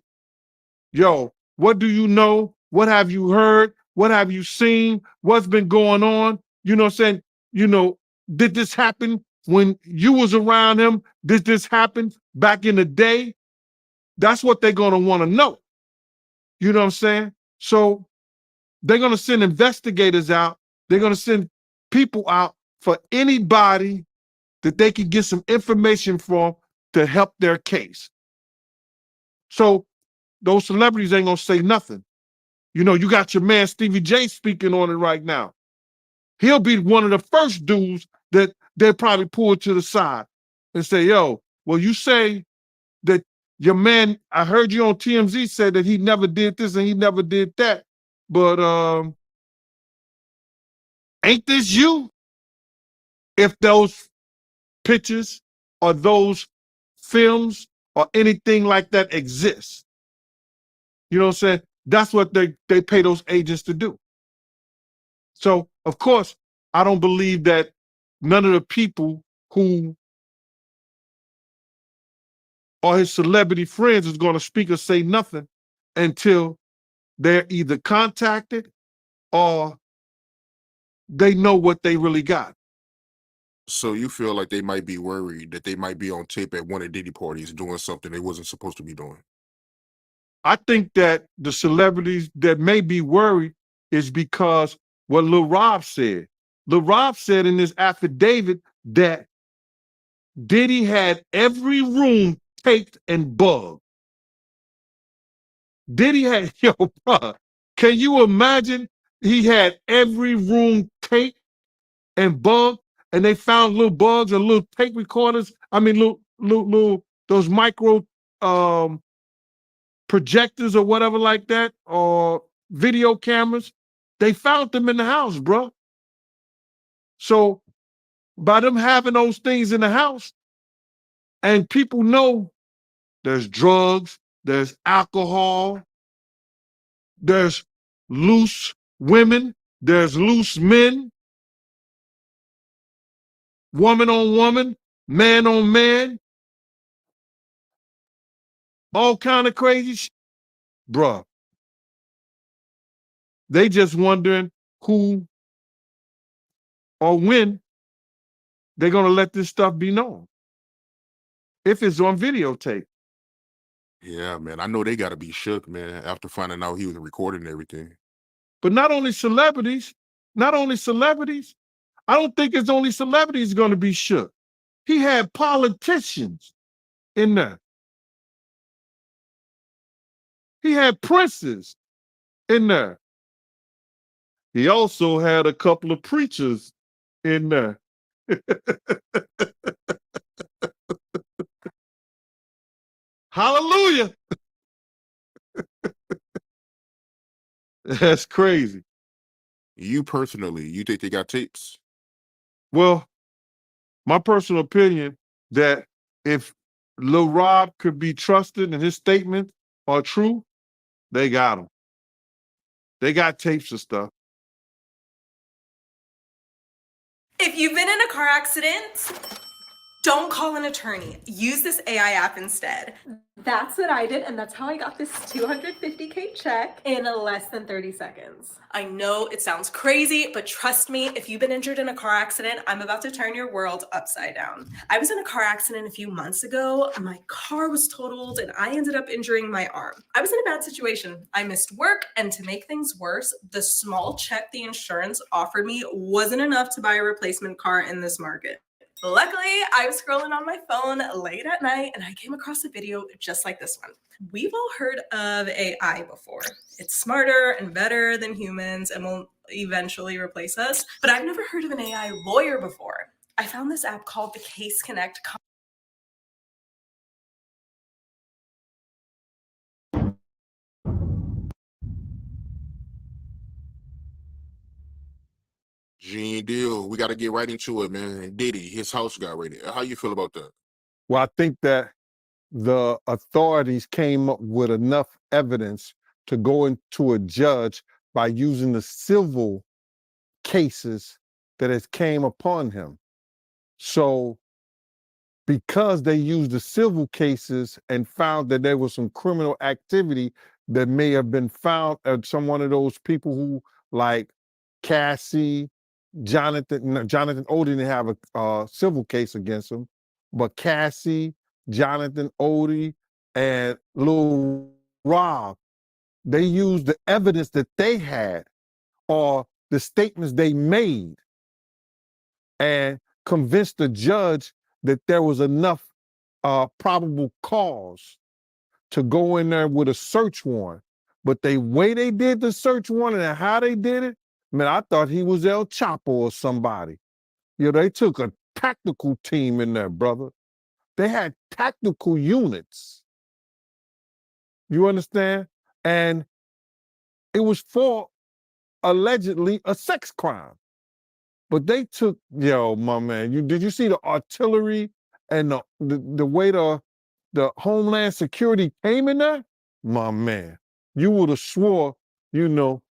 Yo, what do you know? What have you heard? What have you seen? What's been going on? You know what I'm saying? You know, did this happen when you was around him? Did this happen back in the day? That's what they're going to want to know. You know what I'm saying? So they're going to send investigators out. They're going to send people out for anybody that they can get some information from to help their case. So those celebrities ain't gonna say nothing. You know, you got your man Stevie J speaking on it right now. He'll be one of the first dudes that they'll probably pull to the side and say, yo, well, you say that your man, I heard you on TMZ say that he never did this and he never did that. But ain't this you? If those pictures or those films or anything like that exists. You know what I'm saying? That's what they pay those agents to do. So, of course, I don't believe that none of the people who are his celebrity friends is going to speak or say nothing until they're either contacted or they know what they really got. So you feel like they might be worried that they might be on tape at one of Diddy parties doing something they wasn't supposed to be doing? I think that the celebrities that may be worried is because what Lil Rob said. Lil Rob said in his affidavit that Diddy had every room taped and bugged. Diddy had, yo, bro, can you imagine he had every room taped and bugged and they found little bugs and little tape recorders? I mean, little those micro projectors or whatever like that, or video cameras. They found them in the house, bro. So by them having those things in the house, and people know there's drugs, there's alcohol, there's loose women, there's loose men, woman on woman, man on man, all kind of crazy shit. Bruh, they just wondering who or when they're gonna let this stuff be known. If it's on videotape. Yeah, man. I know they got to be shook, man, after finding out he was recording everything. But not only celebrities, I don't think it's only celebrities gonna be shook. He had politicians in there. He had princes in there. He also had a couple of preachers in there. Hallelujah. That's crazy. You personally, you think they got tapes? Well, my personal opinion that if Lil Rob could be trusted and his statements are true, they got him. They got tapes of stuff. If you've been in a car accident, don't call an attorney. Use this AI app instead. That's what I did, and that's how I got this $250K check in less than 30 seconds. I know it sounds crazy, but trust me, if you've been injured in a car accident, I'm about to turn your world upside down. I was in a car accident a few months ago. My car was totaled, and I ended up injuring my arm. I was in a bad situation. I missed work, and to make things worse, the small check the insurance offered me wasn't enough to buy a replacement car in this market. Luckily, I was scrolling on my phone late at night and I came across a video just like this one. We've all heard of AI before. It's smarter and better than humans and will eventually replace us. But I've never heard of an AI lawyer before. I found this app called the Case Connect. Gene Deal, we got to get right into it, man. Diddy, his house got raided. How you feel about that? Well, I think that the authorities came up with enough evidence to go into a judge by using the civil cases that has came upon him. So because they used the civil cases and found that there was some criminal activity that may have been found at some one of those people who, like Cassie, Jonathan Odie didn't have a civil case against him, but Cassie, Jonathan Odie, and Lil Rob, they used the evidence that they had or the statements they made and convinced the judge that there was enough probable cause to go in there with a search warrant. But the way they did the search warrant and how they did it, man, I thought he was El Chapo or somebody. You know, they took a tactical team in there, brother. They had tactical units. You understand? And it was for allegedly a sex crime. But they took, yo, my man, did you see the artillery and the way the Homeland Security came in there? My man, you would have swore, you know,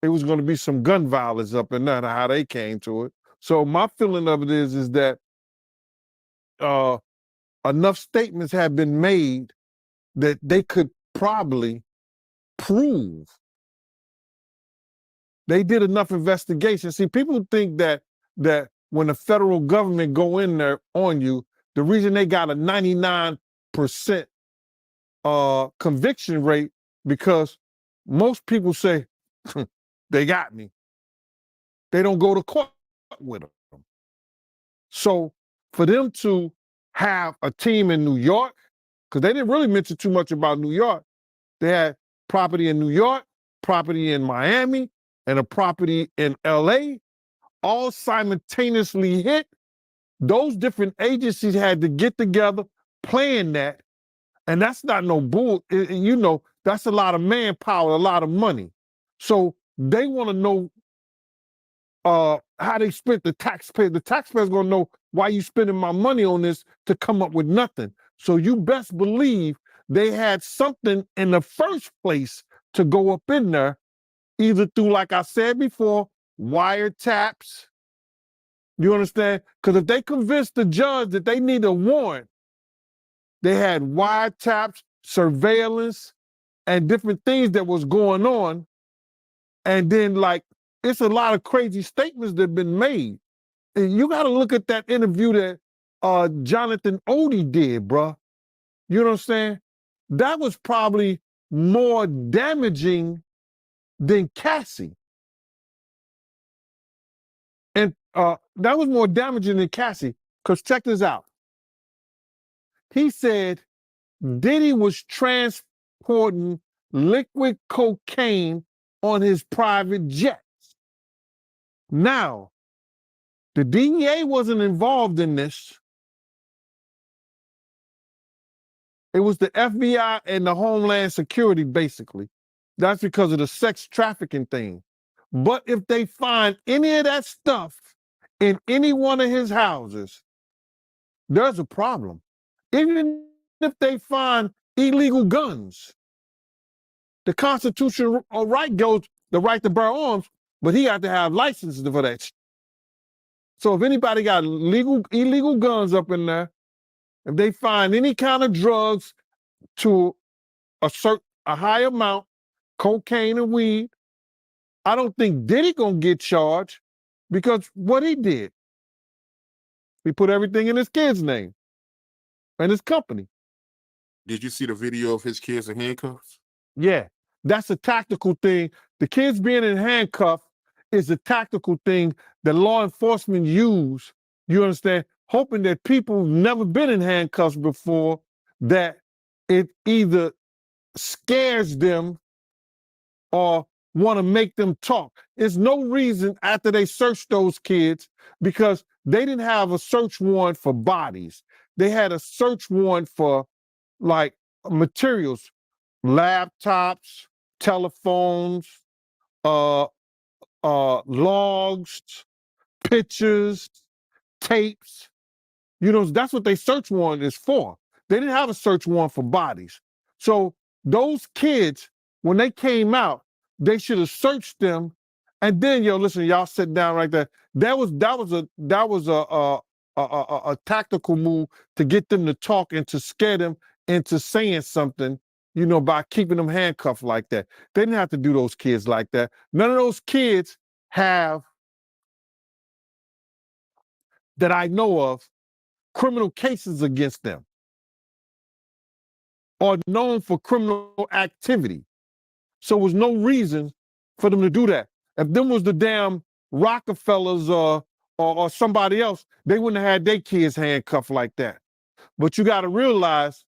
it was going to be some gun violence up in there, how they came to it. So my feeling of it is that enough statements have been made that they could probably prove. They did enough investigation. See, people think that when the federal government go in there on you, the reason they got a 99% conviction rate because most people say they got me. They don't go to court with them. So for them to have a team in New York, because they didn't really mention too much about New York. They had property in New York, property in Miami, and a property in LA, all simultaneously hit. Those different agencies had to get together, plan that, and that's not no bull. You know, that's a lot of manpower, a lot of money. So they want to know how they spent the taxpayer. The taxpayer's gonna know why you spending my money on this to come up with nothing. So you best believe they had something in the first place to go up in there, either through, like I said before, wiretaps. You understand? Because if they convinced the judge that they need a warrant, they had wiretaps, surveillance, and different things that was going on. And then, like, it's a lot of crazy statements that have been made. And you got to look at that interview that Jonathan Odie did, bruh. You know what I'm saying? That was probably more damaging than Cassie. And that was more damaging than Cassie, because check this out. He said Diddy was transporting liquid cocaine on his private jets. Now, the DEA wasn't involved in this. It was the FBI and the Homeland Security, basically. That's because of the sex trafficking thing. But if they find any of that stuff in any one of his houses, there's a problem. Even if they find illegal guns, the constitutional right goes the right to bear arms, but he got to have licenses for that. So if anybody got illegal guns up in there, if they find any kind of drugs to a high amount, cocaine and weed, I don't think Diddy gonna get charged, because what he did, he put everything in his kid's name and his company. Did you see the video of his kids in handcuffs? Yeah, that's a tactical thing. The kids being in handcuffs is a tactical thing that law enforcement use, you understand, hoping that people who've never been in handcuffs before, that it either scares them or want to make them talk. There's no reason after they searched those kids, because they didn't have a search warrant for bodies. They had a search warrant for, like, materials, laptops, telephones, logs, pictures, tapes. You know, that's what they search warrant is for. They didn't have a search warrant for bodies. So those kids, when they came out, they should have searched them. And then, listen, y'all sit down right there. That was a tactical move to get them to talk and to scare them into saying something, by keeping them handcuffed like that. They didn't have to do those kids like that. None of those kids have, that I know of, criminal cases against them or known for criminal activity. So there was no reason for them to do that. If them was the damn Rockefellers or somebody else, they wouldn't have had their kids handcuffed like that. But you got to realize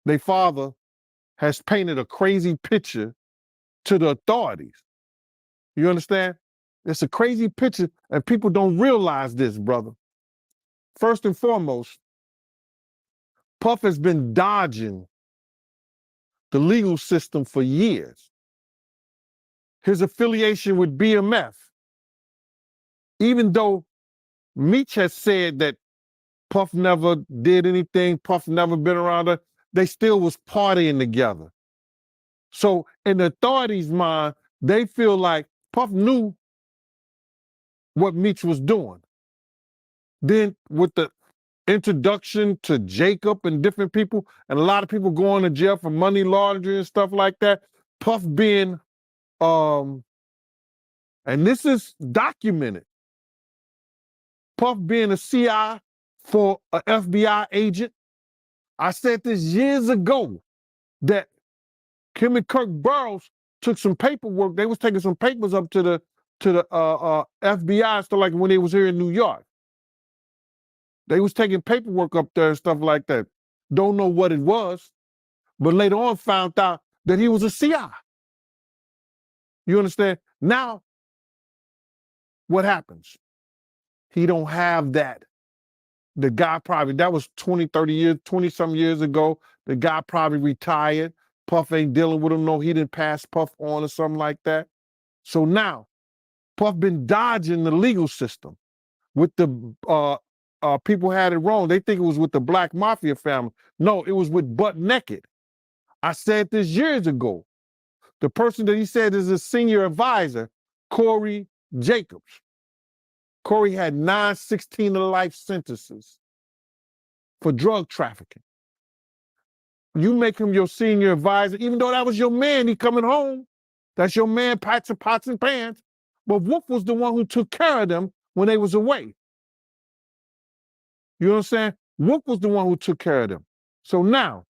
their father has painted a crazy picture to the authorities. You understand? It's a crazy picture, and people don't realize this, brother. First and foremost, Puff has been dodging the legal system for years. His affiliation with BMF, even though Meech has said that Puff never did anything, Puff never been around her, they still was partying together. So in the authorities' mind, they feel like Puff knew what Meech was doing. Then with the introduction to Jacob and different people, and a lot of people going to jail for money laundering and stuff like that, Puff being, and this is documented, Puff being a CI for an FBI agent. I said this years ago, that him and Kirk Burrows took some paperwork. They was taking some papers up to the FBI, so like when they was here in New York. They was taking paperwork up there and stuff like that. Don't know what it was, but later on found out that he was a CI. You understand? Now, what happens? He don't have that. The guy probably, that was 20, 30 years, 20-some years ago. The guy probably retired. Puff ain't dealing with him. No, he didn't pass Puff on or something like that. So now, Puff been dodging the legal system with the people had it wrong. They think it was with the Black Mafia family. No, it was with Butt Naked. I said this years ago. The person that he said is a senior advisor, Corey Jacobs. Corey had 9 16-to-life sentences for drug trafficking. You make him your senior advisor, even though that was your man, he coming home. That's your man, pots and pans. But Wolf was the one who took care of them when they was away. You know what I'm saying? Wolf was the one who took care of them. So now,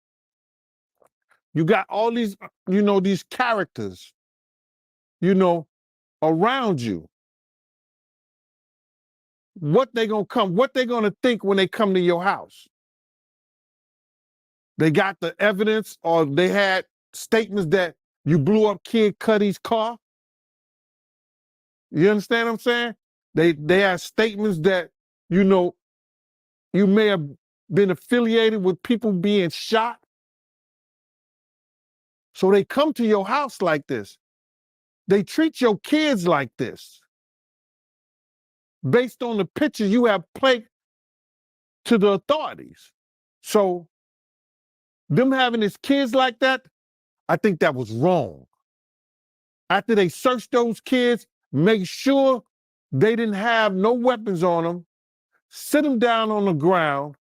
you got all these, these characters, around you. What they gonna think when they come to your house? They got the evidence, or they had statements that you blew up Kid Cudi's car. You understand what I'm saying? They had statements that, you may have been affiliated with people being shot. So they come to your house like this. They treat your kids like this. Based on the picture you have played to the authorities. So them having his kids like that, I think that was wrong. After they searched those kids, make sure they didn't have no weapons on them, sit them down on the ground,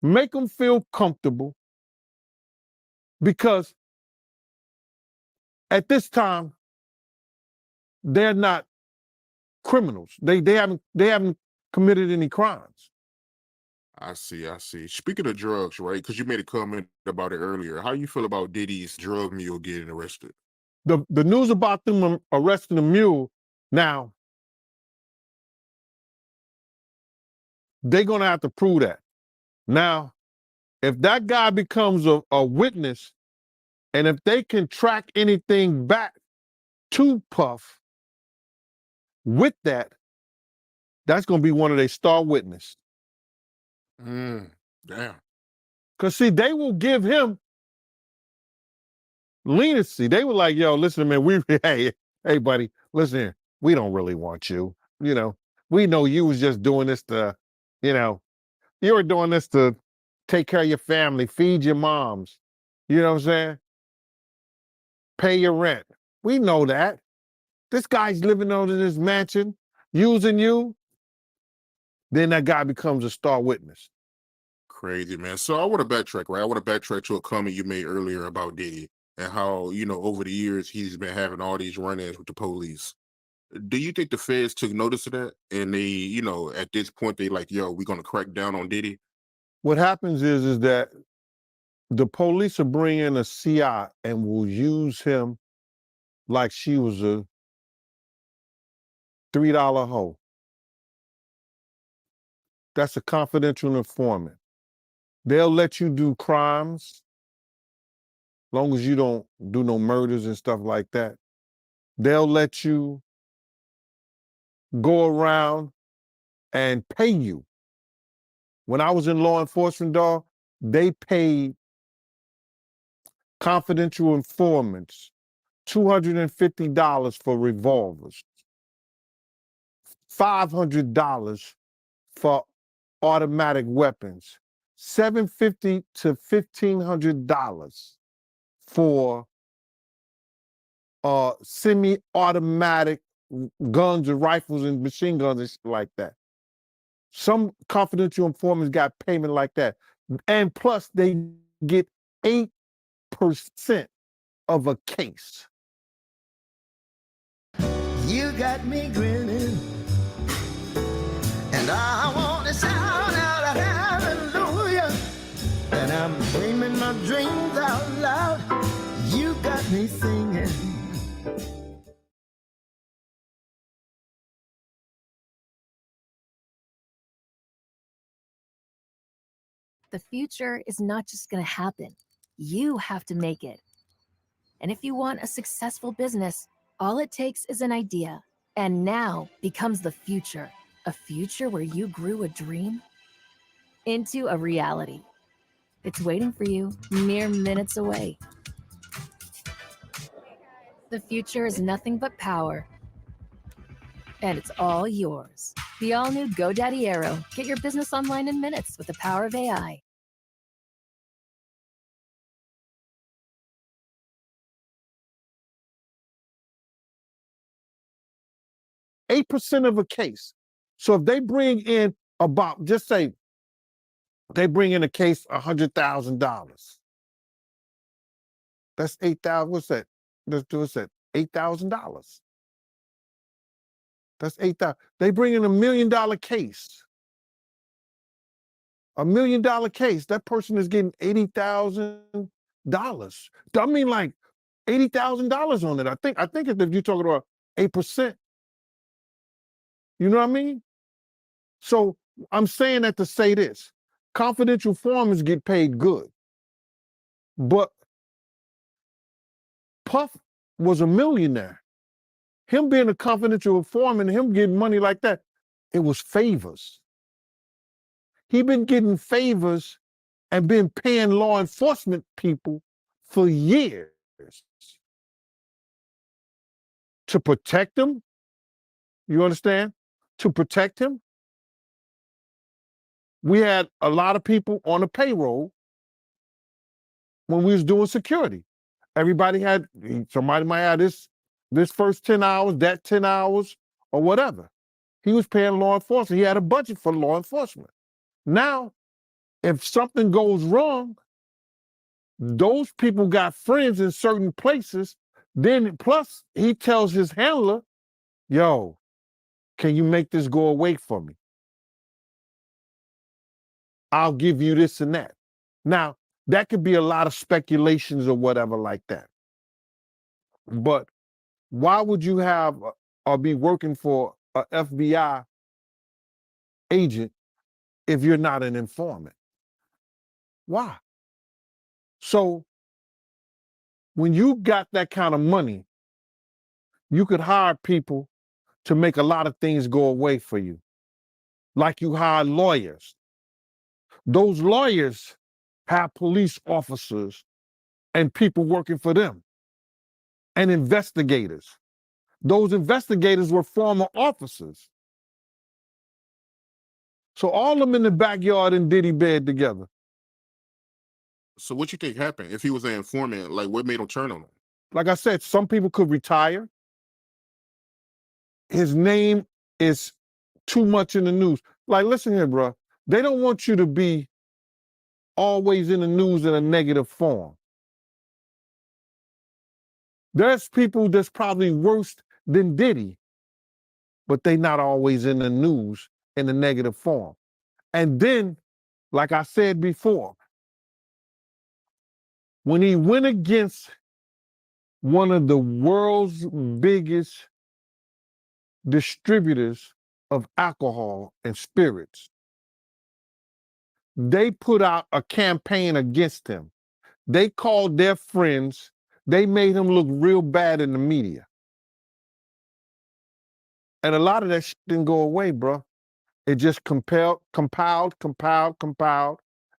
make them feel comfortable, because at this time, they're not criminals. They haven't committed any crimes. I see. Speaking of drugs, right? Because you made a comment about it earlier. How you feel about Diddy's drug mule getting arrested? The news about them arresting the mule, now, they're going to have to prove that. Now, if that guy becomes a witness, and if they can track anything back to Puff with that, that's going to be one of their star witnesses. Damn. Because, see, they will give him leniency. They were like, yo, listen, man, hey, buddy, listen here. We don't really want you. We know you was just doing this to, you were doing this to take care of your family, feed your moms. You know what I'm saying? Pay your rent. We know that. This guy's living out in this mansion, using you. Then that guy becomes a star witness. Crazy, man. So I want to backtrack, right? I want to backtrack to a comment you made earlier about Diddy and how, over the years he's been having all these run-ins with the police. Do you think the feds took notice of that? And they, at this point, they like, yo, we're going to crack down on Diddy? What happens is that the police will bring in a CI and will use him like she was a $3 hoe. That's a confidential informant. They'll let you do crimes, long as you don't do no murders and stuff like that. They'll let you go around and pay you. When I was in law enforcement, dog, they paid confidential informants $250 for revolvers, $500 for automatic weapons, $750 to $1,500 for semi-automatic guns and rifles and machine guns and shit like that. Some confidential informants got payment like that. And plus they get 8% of a case. You got me grinning, and I want to shout out hallelujah, and I'm dreaming my dreams out loud. You got me singing. The future is not just going to happen. You have to make it. And if you want a successful business, all it takes is an idea. And now becomes the future. A future where you grew a dream into a reality. It's waiting for you mere minutes away. The future is nothing but power. and it's all yours. The all-new GoDaddy Aero. Get your business online in minutes with the power of AI. 8% of a case. So if they bring in about, just say, they bring in a case $100,000. That's 8,000. What's that? What's that? $8,000. That's 8,000. They bring in $1 million case. $1 million case. That person is getting $80,000. I mean, like $80,000 on it. I think if you're talking about 8%, you know what I mean? So I'm saying that to say this: confidential informants get paid good, but Puff was a millionaire. Him being a confidential informant, him getting money like that, it was favors. He been getting favors and been paying law enforcement people for years to protect him. You understand? To protect him. We had a lot of people on the payroll when we was doing security. Everybody had, somebody might have this first 10 hours, that 10 hours, or whatever. He was paying law enforcement. He had a budget for law enforcement. Now, if something goes wrong, those people got friends in certain places. Then plus he tells his handler, yo, can you make this go away for me? I'll give you this and that. Now, that could be a lot of speculations or whatever like that. But why would you have or be working for a FBI agent if you're not an informant? Why? So when you got that kind of money, you could hire people to make a lot of things go away for you. Like you hire lawyers. Those lawyers have police officers and people working for them and investigators. Those investigators were former officers. So all of them in the backyard in Diddy bed together. So what you think happened if he was an informant? Like, what made him turn on him? Like I said, some people could retire. His name is too much in the news. Like, listen here, bro. They don't want you to be always in the news in a negative form. There's people that's probably worse than Diddy, but they not always in the news in a negative form. And then, like I said before, when he went against one of the world's biggest distributors of alcohol and spirits, they put out a campaign against him. They called their friends. They made him look real bad in the media. And a lot of that shit didn't go away, bro. It just compiled.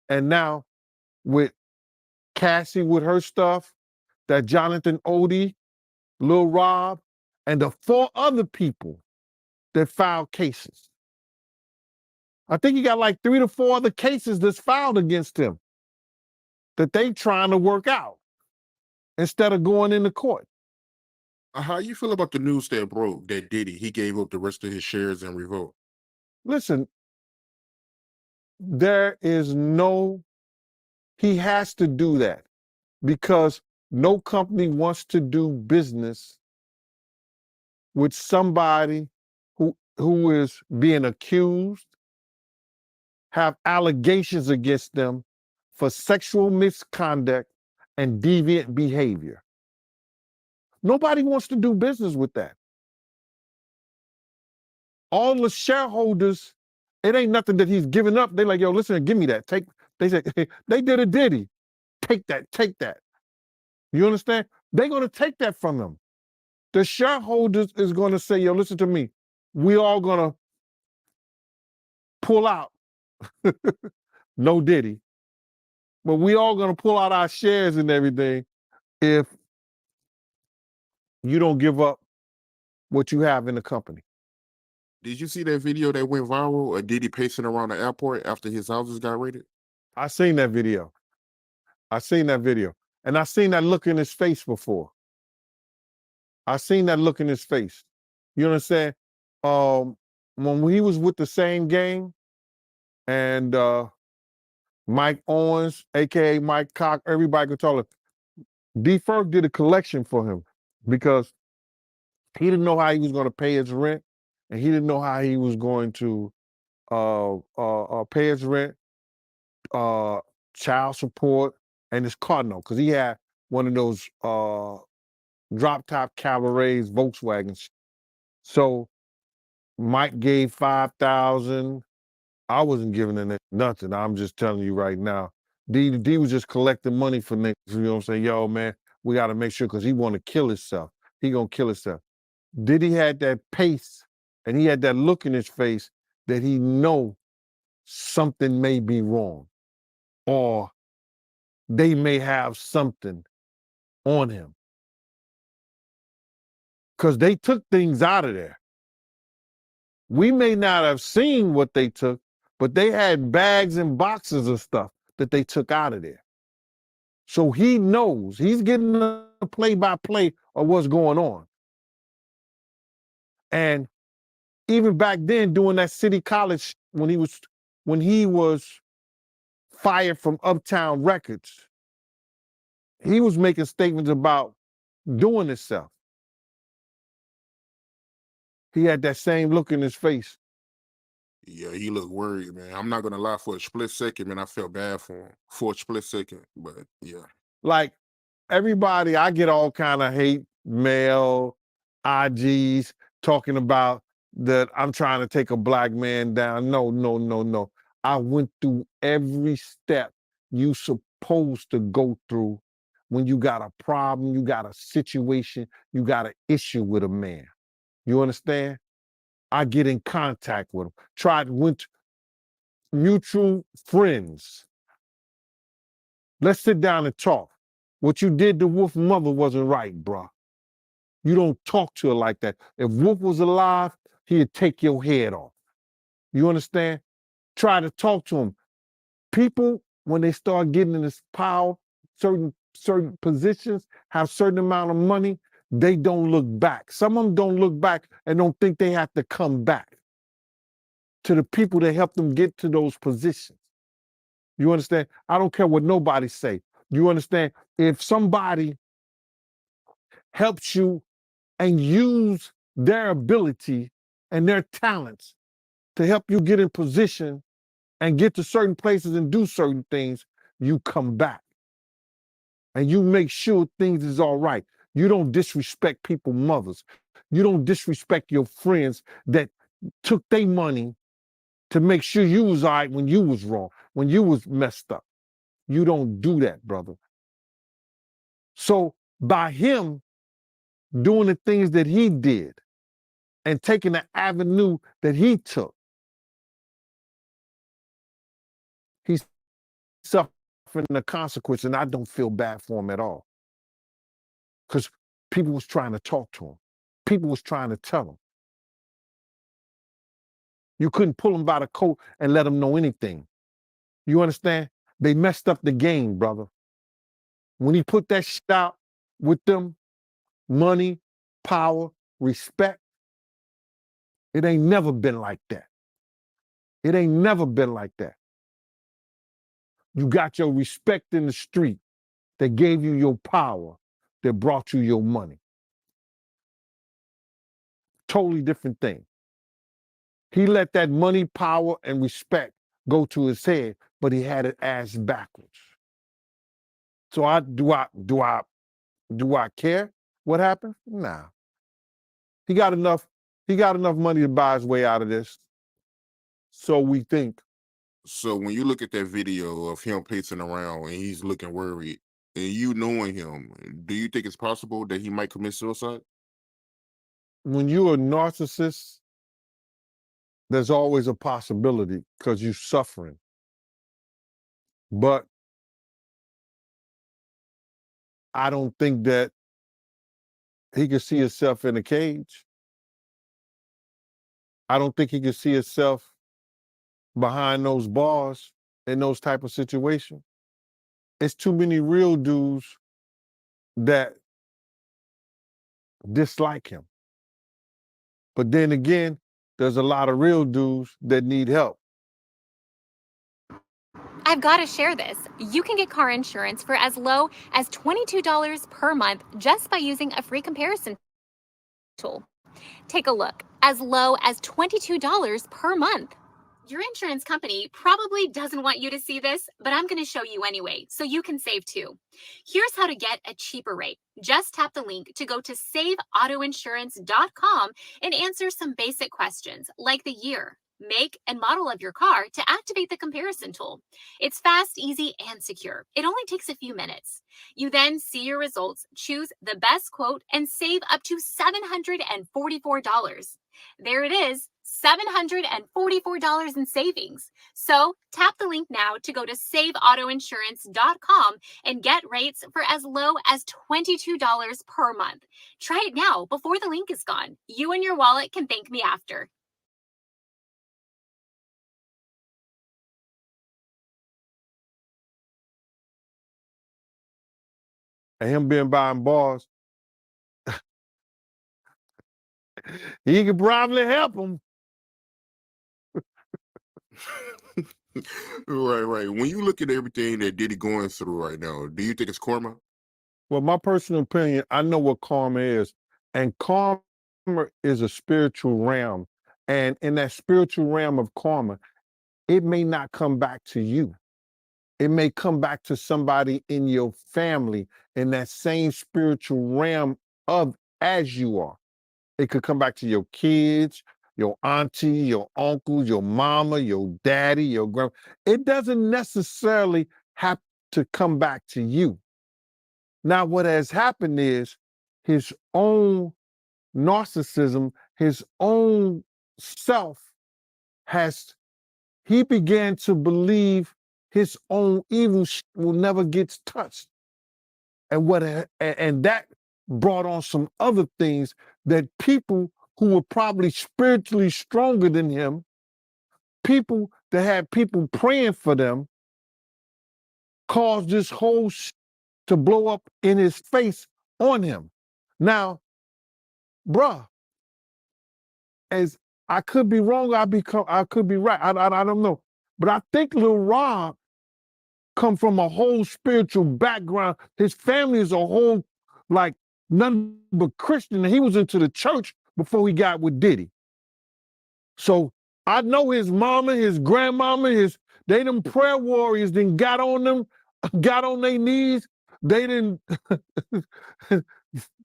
And now with Cassie with her stuff, that Jonathan Odie, Lil Rob, and the 4 other people that filed cases. I think he got like 3 to 4 other cases that's filed against him that they trying to work out instead of going into court. How you feel about the news that broke that Diddy, he gave up the rest of his shares in Revolt? Listen, he has to do that because no company wants to do business with somebody who is being accused, have allegations against them for sexual misconduct and deviant behavior. Nobody wants to do business with that. All the shareholders, it ain't nothing that he's giving up. They like, yo, listen, give me that. They said, they did a Diddy. Take that. You understand? They're gonna take that from him. The shareholders is gonna say, yo, listen to me. We all gonna pull out. No Diddy. But we all gonna pull out our shares and everything if you don't give up what you have in the company. Did you see that video that went viral of Diddy pacing around the airport after his houses got raided? I seen that video. I seen that video. And I seen that look in his face before. I seen that look in his face. You understand? When he was with the same gang and Mike Owens, aka Mike Cock, everybody could tell it. D Ferg did a collection for him because he didn't know how he was going to pay his rent, and he didn't know how he was going to pay his rent, child support, and his car note, because he had one of those drop top cabarets, Volkswagens. So Mike gave 5,000. I wasn't giving him nothing. I'm just telling you right now. D was just collecting money for niggas. You know what I'm saying? Yo, man, we got to make sure because he want to kill himself. He gonna kill himself. Diddy had that pace and he had that look in his face that he know something may be wrong or they may have something on him. Because they took things out of there. We may not have seen what they took, but they had bags and boxes of stuff that they took out of there. So he knows, he's getting a play-by-play of what's going on. And even back then, doing that City College, when he was fired from Uptown Records, he was making statements about doing himself. He had that same look in his face. Yeah, he looked worried, man. I'm not gonna lie, for a split second, man, I felt bad for him. For a split second, but yeah. Like everybody, I get all kind of hate mail, IGs talking about that I'm trying to take a black man down. No, no, no, no. I went through every step you supposed to go through when you got a problem, you got a situation, you got an issue with a man. You understand? I get in contact with him. Went mutual friends. Let's sit down and talk. What you did to Wolf's mother wasn't right, bro. You don't talk to her like that. If Wolf was alive, he'd take your head off. You understand? Try to talk to him. People, when they start getting in this power, certain positions, have certain amount of money, they don't look back. Some of them don't look back and don't think they have to come back to the people that helped them get to those positions. You understand? I don't care what nobody say. You understand? If somebody helps you and use their ability and their talents to help you get in position and get to certain places and do certain things, you come back. And you make sure things is all right. You don't disrespect people's mothers. You don't disrespect your friends that took their money to make sure you was all right when you was wrong, when you was messed up. You don't do that, brother. So by him doing the things that he did and taking the avenue that he took, he's suffering the consequence, and I don't feel bad for him at all. Because people was trying to talk to him. People was trying to tell him. You couldn't pull him by the coat and let him know anything. You understand? They messed up the game, brother. When he put that shit out with them, money, power, respect, it ain't never been like that. It ain't never been like that. You got your respect in the street that gave you your power, that brought you your money. Totally different thing. He let that money, power, and respect go to his head, but he had it ass backwards. So do I care what happened? Nah. He got enough money to buy his way out of this. So we think. So when you look at that video of him pacing around and he's looking worried, and you knowing him, do you think it's possible that he might commit suicide? When you're a narcissist, there's always a possibility because you're suffering. But I don't think that he could see himself in a cage. I don't think he could see himself behind those bars in those type of situations. It's too many real dudes that dislike him. But then again, there's a lot of real dudes that need help. I've got to share this. You can get car insurance for as low as $22 per month just by using a free comparison tool. Take a look. As low as $22 per month. Your insurance company probably doesn't want you to see this, but I'm going to show you anyway, so you can save too. Here's how to get a cheaper rate. Just tap the link to go to saveautoinsurance.com and answer some basic questions like the year, make, and model of your car to activate the comparison tool. It's fast, easy, and secure. It only takes a few minutes. You then see your results, choose the best quote, and save up to $744. There it is, $744 in savings. So tap the link now to go to saveautoinsurance.com and get rates for as low as $22 per month. Try it now before the link is gone. You and your wallet can thank me after. And him being behind bars, he could probably help him. Right. When you look at everything that Diddy going through right now, do you think it's karma? Well, my personal opinion, I know what karma is. And karma is a spiritual realm. And in that spiritual realm of karma, it may not come back to you. It may come back to somebody in your family in that same spiritual realm of as you are. It could come back to your kids, your auntie, your uncle, your mama, your daddy, your grandma. It doesn't necessarily have to come back to you. Now, what has happened is his own narcissism, his own self he began to believe his own evil will never get touched. And that brought on some other things that people who were probably spiritually stronger than him, people that had people praying for them, caused this whole to blow up in his face on him. Now, bruh, as I could be wrong, I could be right. I don't know. But I think Lil Rob come from a whole spiritual background. His family is a whole, like, none but Christian. And he was into the church before he got with Diddy. So I know his mama, his grandmama, they them prayer warriors then got on them, got on their knees. They didn't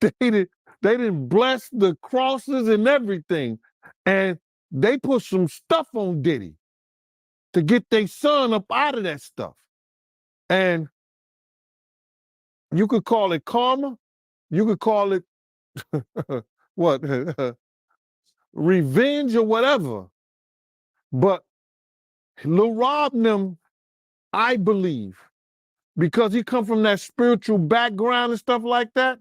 they didn't bless the crosses and everything. And they put some stuff on Diddy to get their son up out of that stuff. And you could call it karma. You could call it what? Revenge or whatever. But Lil Rob and them, I believe, because he come from that spiritual background and stuff like that,